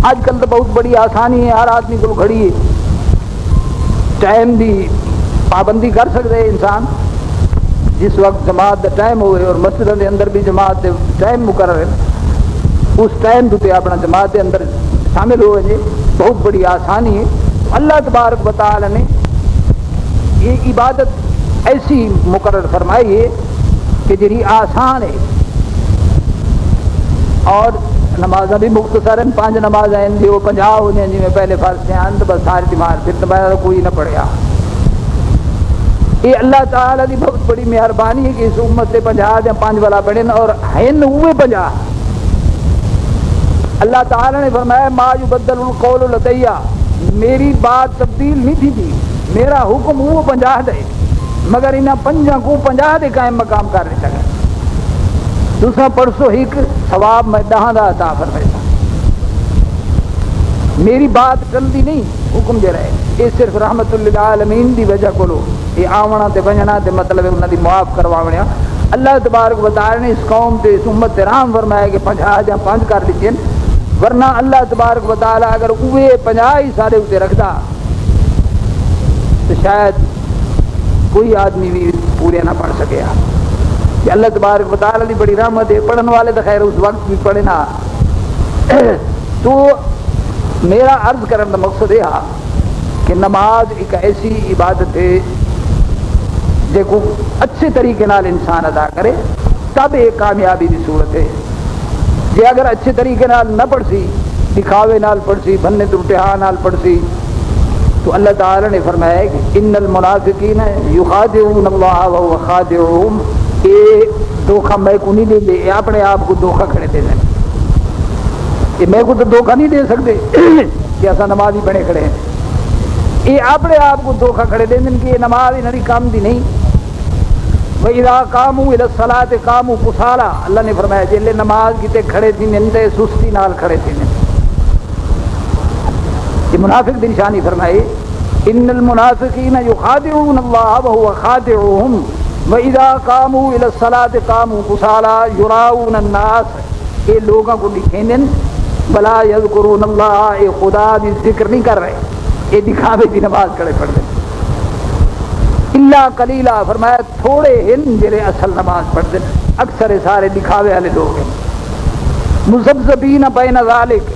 آج کل تو بہت بڑی آسانی ہے، ہر آدمی کو گھڑی ہے، ٹائم دی پابندی کر سکتے ہیں انسان، جس وقت جماعت دا ٹائم ہوئے اور مسجد کے اندر بھی جماعت دے ٹائم مقرر ہے اس ٹائم تے اپنا جماعت کے اندر شامل ہوئے جی، بہت بڑی آسانی ہے۔ اللہ تبارک و تعالی نے یہ عبادت ایسی مقرر فرمائی ہے کہ جی آسان ہے، اور نمازیں بھی مختصراً 5 نمازیں ہیں جو 50 ہونے جی میں پہلے فرض سے آن تو بس ساری بیمار پھر تو کوئی نہ پڑھیا۔ یہ اللہ تعالیٰ کی بہت بڑی مہربانی ہے کہ اس امت سے 50 یا 5 والا پڑھیں، اور ہیں ہوئے 50۔ اللہ تعالیٰ نے فرمایا ما یبدل القول لدیّ، میری بات تبدیل نہیں تھی، میرا حکم وہ 50 دے، مگر انہیں 5 کو 50 دے قائم مقام کر دیتا گیا۔ دوسرا پرسو ایک ثواب میں 10 دا عطا فرمائے، میری بات ٹلدی نہیں، حکم جو رہے یہ صرف رحمت للعالمین دی وجہ کو لو، یہ آونا تے بننا تے مطلب انہوں دی معاف کرواونا۔ اللہ تبارک و تعالی نے اس قوم تے اس امت تے رحم فرمایا کہ 50 یا 5 کر لیتے، ورنہ اللہ تبارک و تعالی اگر اوے 50 ہی سارے اتنے رکھدا تو شاید کوئی آدمی بھی پورے نہ پڑھ سکے۔ کہ اللہ تبارک و تعالی دی بڑی رحمت ہے، پڑھن والے تو خیر اس وقت بھی پڑھے نا۔ تو میرا عرض کرنے کا مقصد یہ کہ نماز ایک ایسی عبادت ہے جے کو اچھے طریقے نال انسان ادا کرے تب ایک کامیابی کی صورت ہے۔ جے اگر اچھے طریقے نال نہ پڑھ سی، دکھاوے نال پڑھ سی، بننے ترٹہا نال پڑھ سی، تو اللہ تعالی نے فرمایا کہ ان المنافقین یخادعون اللہ وهو خادعهم، یہ دھوکہ میں کو نہیں دے دے، یہ اپنے آپ کو دھوکہ کھڑے دے دیں، یہ میں کو تو دھوکہ نہیں دے سکتے کہ ایسا نمازی بنے کھڑے ہیں، یہ اپنے آپ کو دھوکہ کھڑے دے دیں کہ یہ نماز انہی کام دی نہیں۔ وَإِذَا قَامُوا إِلَى الصَّلَاةِ قَامُوا كُسَالَىٰ، اللہ نے فرمایا جلے نماز کیتے کھڑے تھی نندے سستی نال کھڑے تھی، یہ منافق دی نشانی فرمائی ان المنافقین یخادعون اللہ وهو خادعهم وَإِذَا قَامُوا إِلَى الصَّلَاةِ قَامُوا كُسَالَىٰ يُرَاءُونَ النَّاسَ، یہ لوگوں کو دکھیں بلا یذکرون اللہ، یہ خدا بھی ذکر نہیں کر رہے، یہ دکھاوے کی نماز کھڑے پڑھ دیں۔ اللہ قلیلا، فرمایا تھوڑے ہیں جرے اصل نماز پڑھ دیں، اکثر سارے دکھاوے والے لوگ ہیں۔ مذبذبین بین ذالک،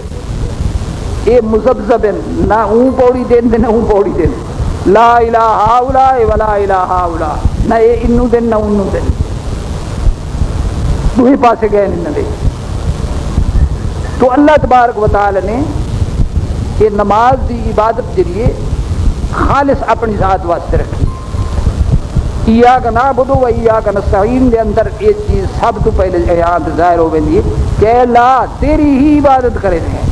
یہ مذبذب نہ اون پوڑی دین نہ اون پوڑی دین، لا الہ ہاؤلاء ولا الہ ہاؤلاء، نہ یہ انو دن نہ انو دن، دوہی پاسے گئے نہ دے۔ تو اللہ تبارک و تعالی نے یہ نماز دی عبادت ذریعے خالص اپنی ذات واسطے رکھی، ایاک نعبد و ایاک نستعین دے اندر ایک چیز سب تو پہلے یہاں ظاہر ہو گئی کہ اللہ تیری ہی عبادت کرے ہیں.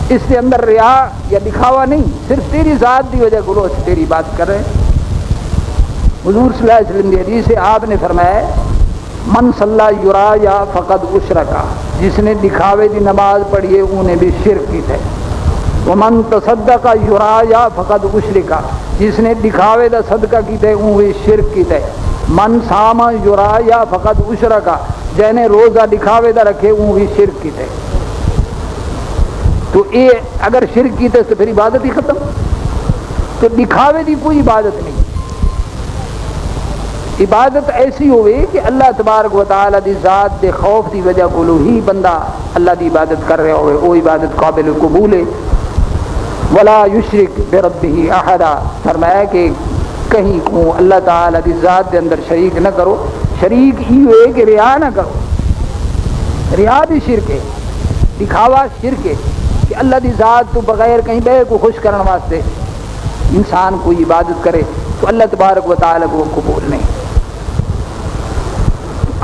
اس کے اندر ریا یا دکھاوا نہیں، صرف تیری ذات کی وجہ کو تیری بات کر رہے ہیں. حضور صلی اللہ علیہ وسلم کی حدیث سے آپ نے فرمایا من صلی یرایا فقد اشرکا، جس نے دکھاوے دی نماز پڑھی ہے انہیں بھی شرک کی ہے. ومن تصدق یرایا فقد اشرکا، جس نے دکھاوے دا صدقہ کیتا ہے وہ شرک کیتا ہے. من صام یرایا فقد اشرکا، جنے روزہ دکھاوے دا رکھے وہ بھی شرک کیتا ہے. تو یہ اگر شرک کیتا ہے تو پھر عبادت ہی ختم. تو دکھاوے دی کوئی عبادت نہیں. عبادت ایسی ہوئے کہ اللہ تبارک و تعالی دی ذات دے خوف دی وجہ کو ہی بندہ اللہ دی عبادت کر رہا ہوئے، وہ عبادت قابل قبول ہے. ولا یشرک بربہ احدا، فرمایا کہ کہیں کو اللہ تعالی دی ذات دے اندر شریک نہ کرو. شریک ہی ہوئے کہ ریا نہ کرو. ریا بھی شرک ہے، دکھاوا شرک ہے کہ اللہ دی ذات تو بغیر کہیں بے کو خوش کرنے واسطے انسان کوئی عبادت کرے تو اللہ تبارک و تعالی کو قبول نہیں.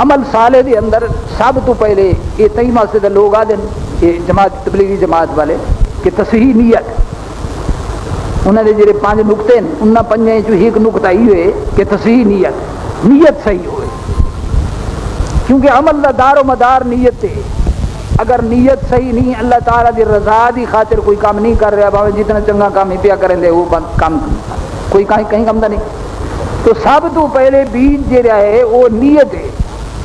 عمل صالح دے اندر سب تو پہلے یہ تئی مسجد لوگ آ دن یہ جماعت تبلیغی جماعت والے کہ تصحیح نیت، انہوں نے جڑے 5 نقطے ہیں انہاں 5 چوں ایک نقطہ ہی ہوئے کہ تصحیح نیت صحیح ہوئے. کیونکہ عمل دا دار و مدار نیت ہے. اگر نیت صحیح نہیں، اللہ تعالیٰ دی رضا دی خاطر کوئی کام نہیں کر رہا، باوے جتنا چنگا کام ہی پیا کریں دے وہ کام کوئی کہیں کم دا نہیں. تو سب تو پہلے بیج جڑا ہے وہ نیت ہے.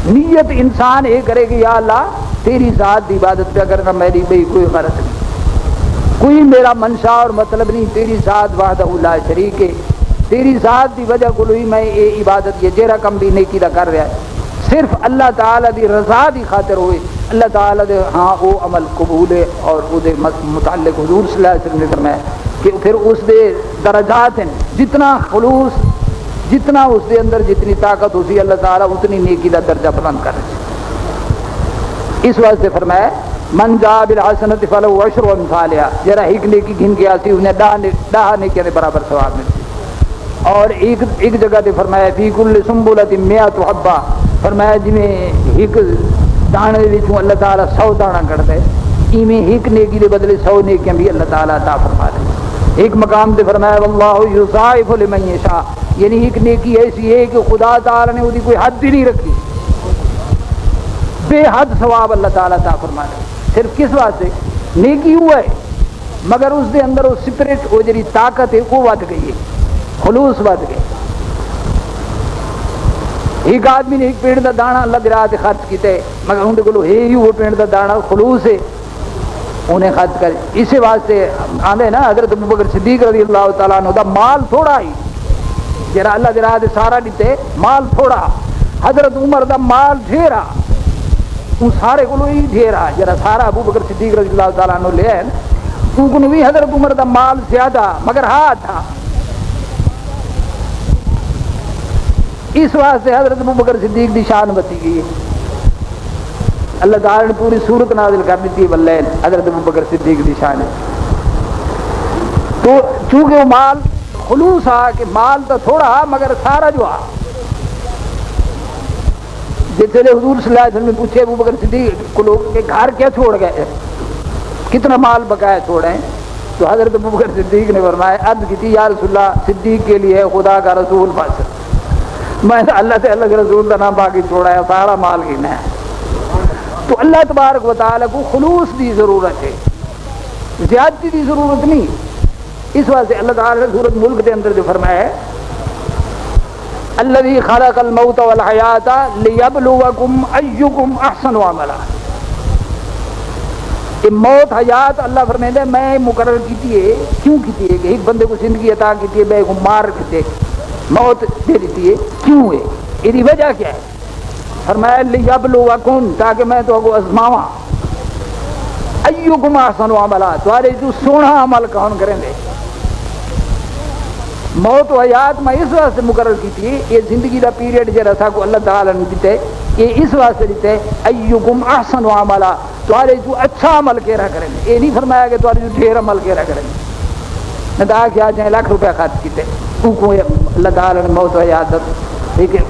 نیت انسان یہ کرے کہ یا اللہ تیری ذات دی عبادت پہ کرنا، میری بھئی کوئی غرض نہیں، کوئی میرا منشا اور مطلب نہیں، تیری ذات وحدہ لا شریک ہے. تیری ذات دی وجہ کو ہی میں یہ عبادت یہ جیرا کم بھی نیکی دا کر رہا ہے صرف اللہ تعالیٰ دی رضا دی خاطر ہوئے. اللہ تعالیٰ دے ہاں وہ عمل قبول ہے. اور وہ دے متعلق حضور صلی اللہ علیہ وسلم نے فرمایا کہ پھر اس دے درجات ہیں، جتنا خلوص جتنا اس دے اندر جتنی طاقت ہوتی اللہ تعالیٰ اتنی نیکی دا درجہ بلند کر. اس واسطے فرمایا من جاء بالحسنۃ فلہ عشر امثالھا، جرا ایک نیکی گن کے آتی انہیں 10 نیکیاں دے برابر ثواب ملتی. اور ایک جگہ تے فرمایا فی کل سنبلۃ 100 حبہ، فرمایا جی میں ایک دانے وچوں اللہ تعالیٰ 100 دانا کڑتا ہے، ایویں ایک نیکی دے بدلے 100 نیکیاں بھی اللہ تعالیٰ عطا فرما دے. ایک مقام تے فرمایا واللہ یضاعف لمن یشاء، یعنی ایک نیکی ایسی ہے کہ خدا تعالیٰ نے وہ کوئی حد ہی نہیں رکھی، بے حد ثواب اللہ تعالیٰ عطا فرما دے. صرف کس واسطے نیکی ہوا ہے مگر اس دے اندر وہ سپرٹ وہ جڑی طاقت ہے وہ ود گئی ہے، خلوص ود گئے. ایک آدمی نے ایک پیڑ دا دانا اللہ دی راہ تے خرچ کیتا ہے مگر اندے کولو ہے ہی وہ پیڑ دا دانا خلوص ہے انہیں خرچ کر. اسی واسطے آندے نا حضرت ابوبکر صدیق رضی اللہ تعالیٰ عنہ دا مال تھوڑا ہی جرا اللہ دی راہ تے سارا دیتے مال تھوڑا. حضرت عمر دا مال ڈھیرا، وہ سارے کو ہی ڈھیرا جرا سارا ابوبکر صدیق رضی اللہ تعالیٰ عنہ لے ان کو بھی حضرت عمر دا مال زیادہ مگر ہاتھ تھا. اس واسطے حضرت ابوبکر صدیق دی شان بتی گئی ہے. اللہ تعالیٰ نے پوری صورت نازل کر دیتی ہے واللیل حضرت ابوبکر صدیق دی شان ہے. تو چونکہ وہ مال خلوص آ کہ مال تو تھوڑا مگر سارا جو آ جیسے حضور صلی اللہ علیہ وسلم نے پوچھے ابوبکر صدیق کو لوگ کہ گھر کیا چھوڑ گئے، کتنا مال بقایا چھوڑیں، تو حضرت ابوبکر صدیق نے فرمایا عرض کی تھی یا رسول اللہ صدیق کے لیے خدا کا رسول بس، میں اللہ سے اللہ کے رسول کا نام باقی چھوڑا ہے سارا مال گنا ہے. تو اللہ تبارک و تعالیٰ کو خلوص دی ضرورت ہے، زیادتی دی ضرورت نہیں. اس واسطے اللہ تعالیٰ نے سورۃ ملک کے اندر جو فرمایا ہے الذی خلق الموت والحیات لیبلوکم ایکم احسن عملا، کہ موت حیات اللہ فرمائے ہے میں مقرر کیتی ہے. کیوں کیتی ہے کہ ایک بندے کو زندگی عطا کیتی ہے، بے کو مار کے موت دے دیتی ہے، کیوں ہے یہ وجہ کیا ہے؟ فرمایا لیبلوکم تاکہ میں تو کو آزماواں ایکم احسن عملا، تمہارے جو سونا عمل کون کریں گے. موت و حیات میں اس واسطے مقرر کی تھی یہ زندگی کا پیریڈ جہاں تھا کو اللہ تعالیٰ نے دیتے یہ اس واسطے دیتے ایکم احسن عملا، تمہارے جو اچھا عمل کیرا کریں گے. یہ نہیں فرمایا کہ تمہارے جو ڈھیر عمل کیرا کریں گے. نہ کہا کہ آج 1 لاکھ روپیہ خرچ کیتے کو اللہ تعالیٰ نے موت و حیات ٹھیک ہے،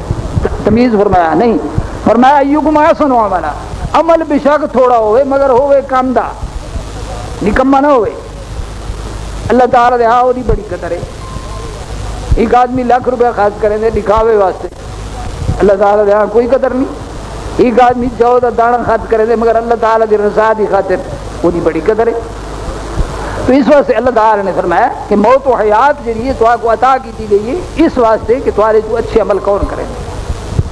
تمیز فرمایا نہیں، فرمایا ایکم احسن عملا، عمل بشک تھوڑا ہوئے مگر ہوئے کامدہ، نکما نہ ہوئے۔ اللہ تعالیٰ دے ہاں وہ بڑی قدر ہے۔ ایک آدمی لاکھ روپے خرچ کریں دے دکھاوے واسطے، اللہ تعالیٰ دے ہاں کوئی قدر نہیں۔ ایک آدمی 14 دانا خرچ کریں دے مگر اللہ تعالیٰ دی رضا دی خاطر وہ بڑی قدر ہے۔ تو اس واسطے اللہ تعالیٰ نے فرمایا کہ موت و حیات جی تو آپ کو عطا کی دی گئی ہے اس واسطے کہ تمہارے جو اچھے عمل کون کریں۔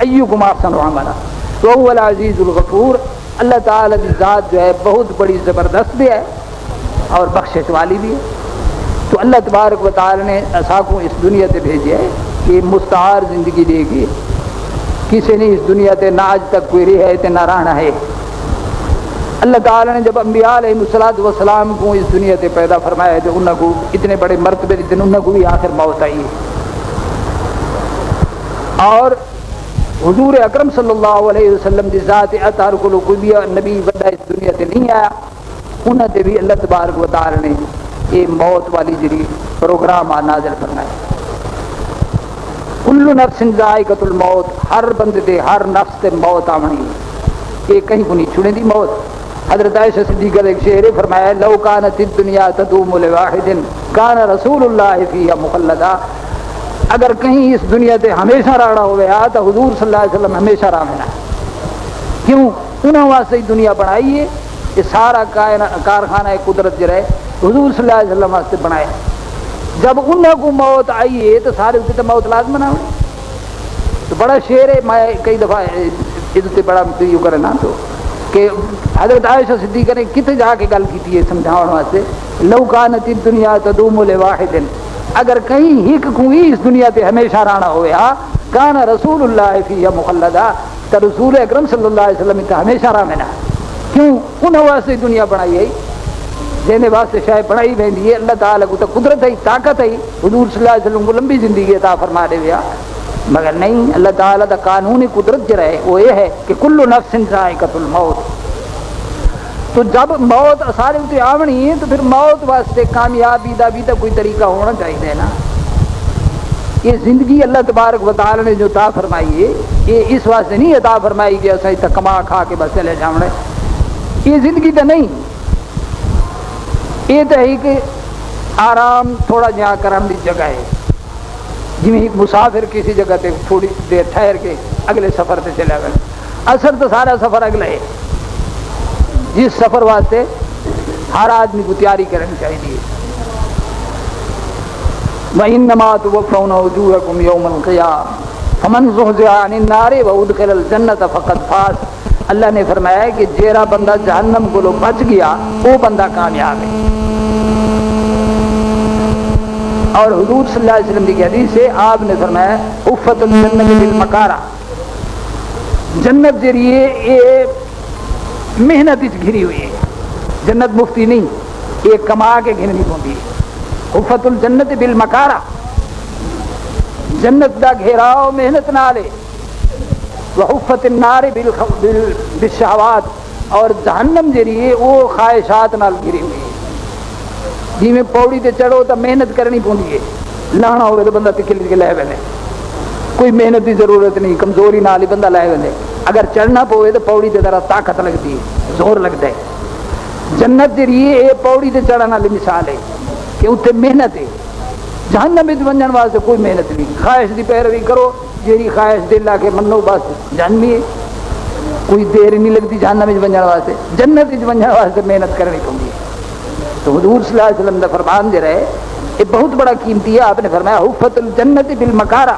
ایکم احسن عملا وہو العزیز الغفور، اللہ تعالیٰ کی ذات جو ہے بہت بڑی زبردست بھی ہے اور بخشش والی بھی ہے۔ تو اللہ تبارک و تعالیٰ نے اساکوں اس دنیا تے بھیجے ہے کہ مستعار زندگی دے گی، کسی نے اس دنیا تے نہ آج تک کوئی رہا ہے تے نہ رہنا ہے۔ اللہ تعالیٰ نے جب انبیاء علیہ السلام کو اس دنیا تے پیدا فرمایا ہے تو انہوں کو اتنے بڑے مرتبے دیتے ہیں، انہوں کو بھی آخر موت آئی ہے۔ اور حضور اکرم صلی اللہ علیہ وسلم دی ذات اطہر کو کوئی بھی نبی بندہ اس دنیا تے نہیں آیا، انہوں تے بھی اللہ تبارک و تعالیٰ نے یہ موت والی جڑی پروگرام نازل فرمایا۔ کل نفس ذائقۃ الموت، ہر بندے دے ہر نفس تے موت آونی، یہ کہیں کو نہیں چھڑے دی موت۔ حضرت عائشہ صدیقہ نے ایک شعر فرمایا، لو کانت الدنیا تدوم لواحد کان رسول اللہ فیہا مخلدا، اگر کہیں اس دنیا تے ہمیشہ رہنا ہوئے تو حضور صلی اللہ علیہ وسلم ہمیشہ رہنا۔ کیوں؟ انہوں واسطے دنیا بنائی ہے، یہ سارا کارخانہ قدرت جو ہے حضور صلی اللہ علیہ وسلم واسطے بنایا۔ جب انہوں کو موت آئی ہے تو سارے اس کی موت لازم نہ ہوئی۔ تو بڑا شعر ہے، میں کئی دفعہ اس بڑا یوں کرنا تو کہ حضرت عائشہ صدیقہ نے کتنے جا کے گل کی ہے سمجھاؤ واسطے، لو کانت الدنیا تدوم لواحد، اگر کہیں ہک کوئی اس دنیا پہ ہمیشہ رہنا ہوا کان رسول اللہ فیہا مخلدا، تو رسول اکرم صلی اللہ علیہ وسلم تو ہمیشہ رہنا۔ کیوں؟ انہوں واسطے دنیا بنائی ہے، جن واسطے شاید بنائی ویندی ہے۔ اللہ تعالیٰ کو تو قدرت ہے، طاقت ہے، حضور صلی اللہ علیہ وسلم کو لمبی زندگی عطا فرما دے گیا، مگر نہیں، اللہ تعالیٰ کا قانونی قدرت جو ہے وہ یہ ہے کہ کل نفس ذائقۃ الموت۔ تو جب موت سارے اتنے آونی ہے تو پھر موت واسطے کامیابی دا بھی تو کوئی طریقہ ہونا چاہیے نا۔ یہ زندگی اللہ تبارک و تعالیٰ نے جو عطا فرمائی ہے یہ اس واسطے نہیں عطا فرمائی کہ ایسا ہی کما کھا کے بس چلے جاؤں، یہ زندگی تو نہیں، یہ تو ہے کہ آرام تھوڑا جہاں کرم دی جگہ ہے، جی مسافر کسی جگہ تے تھوڑی دیر ٹھہر کے اگلے سفر تے چلے گئے، اثر تو سارا سفر اگلا ہے، جس سفر واسطے ہر آدمی کو تیاری کرنی چاہیے۔ وَإِنَّمَا تُوَفَّوْنَ أُجُورَكُمْ يَوْمَ الْقِيَامَةِ فَمَنْ زُحْزِحَ عَنِ النَّارِ وَأُدْخِلَ الْجَنَّةَ فَقَدْ فَازَ۔ اللہ نے فرمایا کہ جیرا بندہ جہنم کو لو بچ گیا وہ بندہ کامیاب ہے۔ اور حضور صلی اللہ علیہ وسلم کی حدیث سے آپ نے فرمایا حفت الجنت بالمکارہ، جنت ذریعے یہ محنت گھری ہوئی ہے، جنت مفتی نہیں، یہ کما کے گھرنی پوندی ہے۔ حفت الجنت بالمکارہ، جنت دا گھیراؤ محنت نالے، وحفت النار بالشہوات، اور جہنم ذریعے وہ خواہشات نال گھری ہوئی ہے۔ جی میں پوڑی تے چڑھو تو محنت کرنی پوندی ہے، لانا ہوئے تو بندہ تکل کے لے ویندے، کوئی محنت کی ضرورت نہیں، کمزوری نال ہی بندہ لے ویندے۔ اگر چڑھنا پوے تو پوڑی تے ذرا طاقت لگتی ہے، زور لگتا ہے۔ جنت ذریعے یہ پوڑی تے چڑھن والی مثال ہے کہ اتنے محنت ہے، جہنم وچ ونجن واسطے کوئی محنت نہیں، خواہش دی پیروی کرو، جیڑی خواہش دل لا کے منو بس جہنمی ہے، کوئی دیر نہیں لگتی جہنم وچ ونجن واسطے، جنت وچ ونجن واسطے محنت کرنی پوندی ہے۔ تو حضور صلی اللہ علیہ وسلم کا فرمان دے رہے یہ بہت بڑا قیمتی ہے، آپ نے فرمایا حفت الجنت بالمکارہ،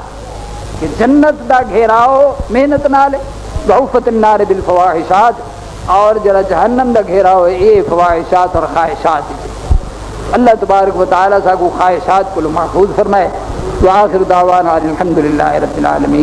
کہ جنت دا گھیراؤ محنت نال، وحفت النار بالفواحشات، اور جرا جہنم دا گھیراؤ ہے یہ فواحشات اور خواہشات۔ اللہ تبارک و تعالیٰ سا کو خواہشات کو محفوظ فرمائے۔ وآخر دعوانا الحمدللہ رب العالمین۔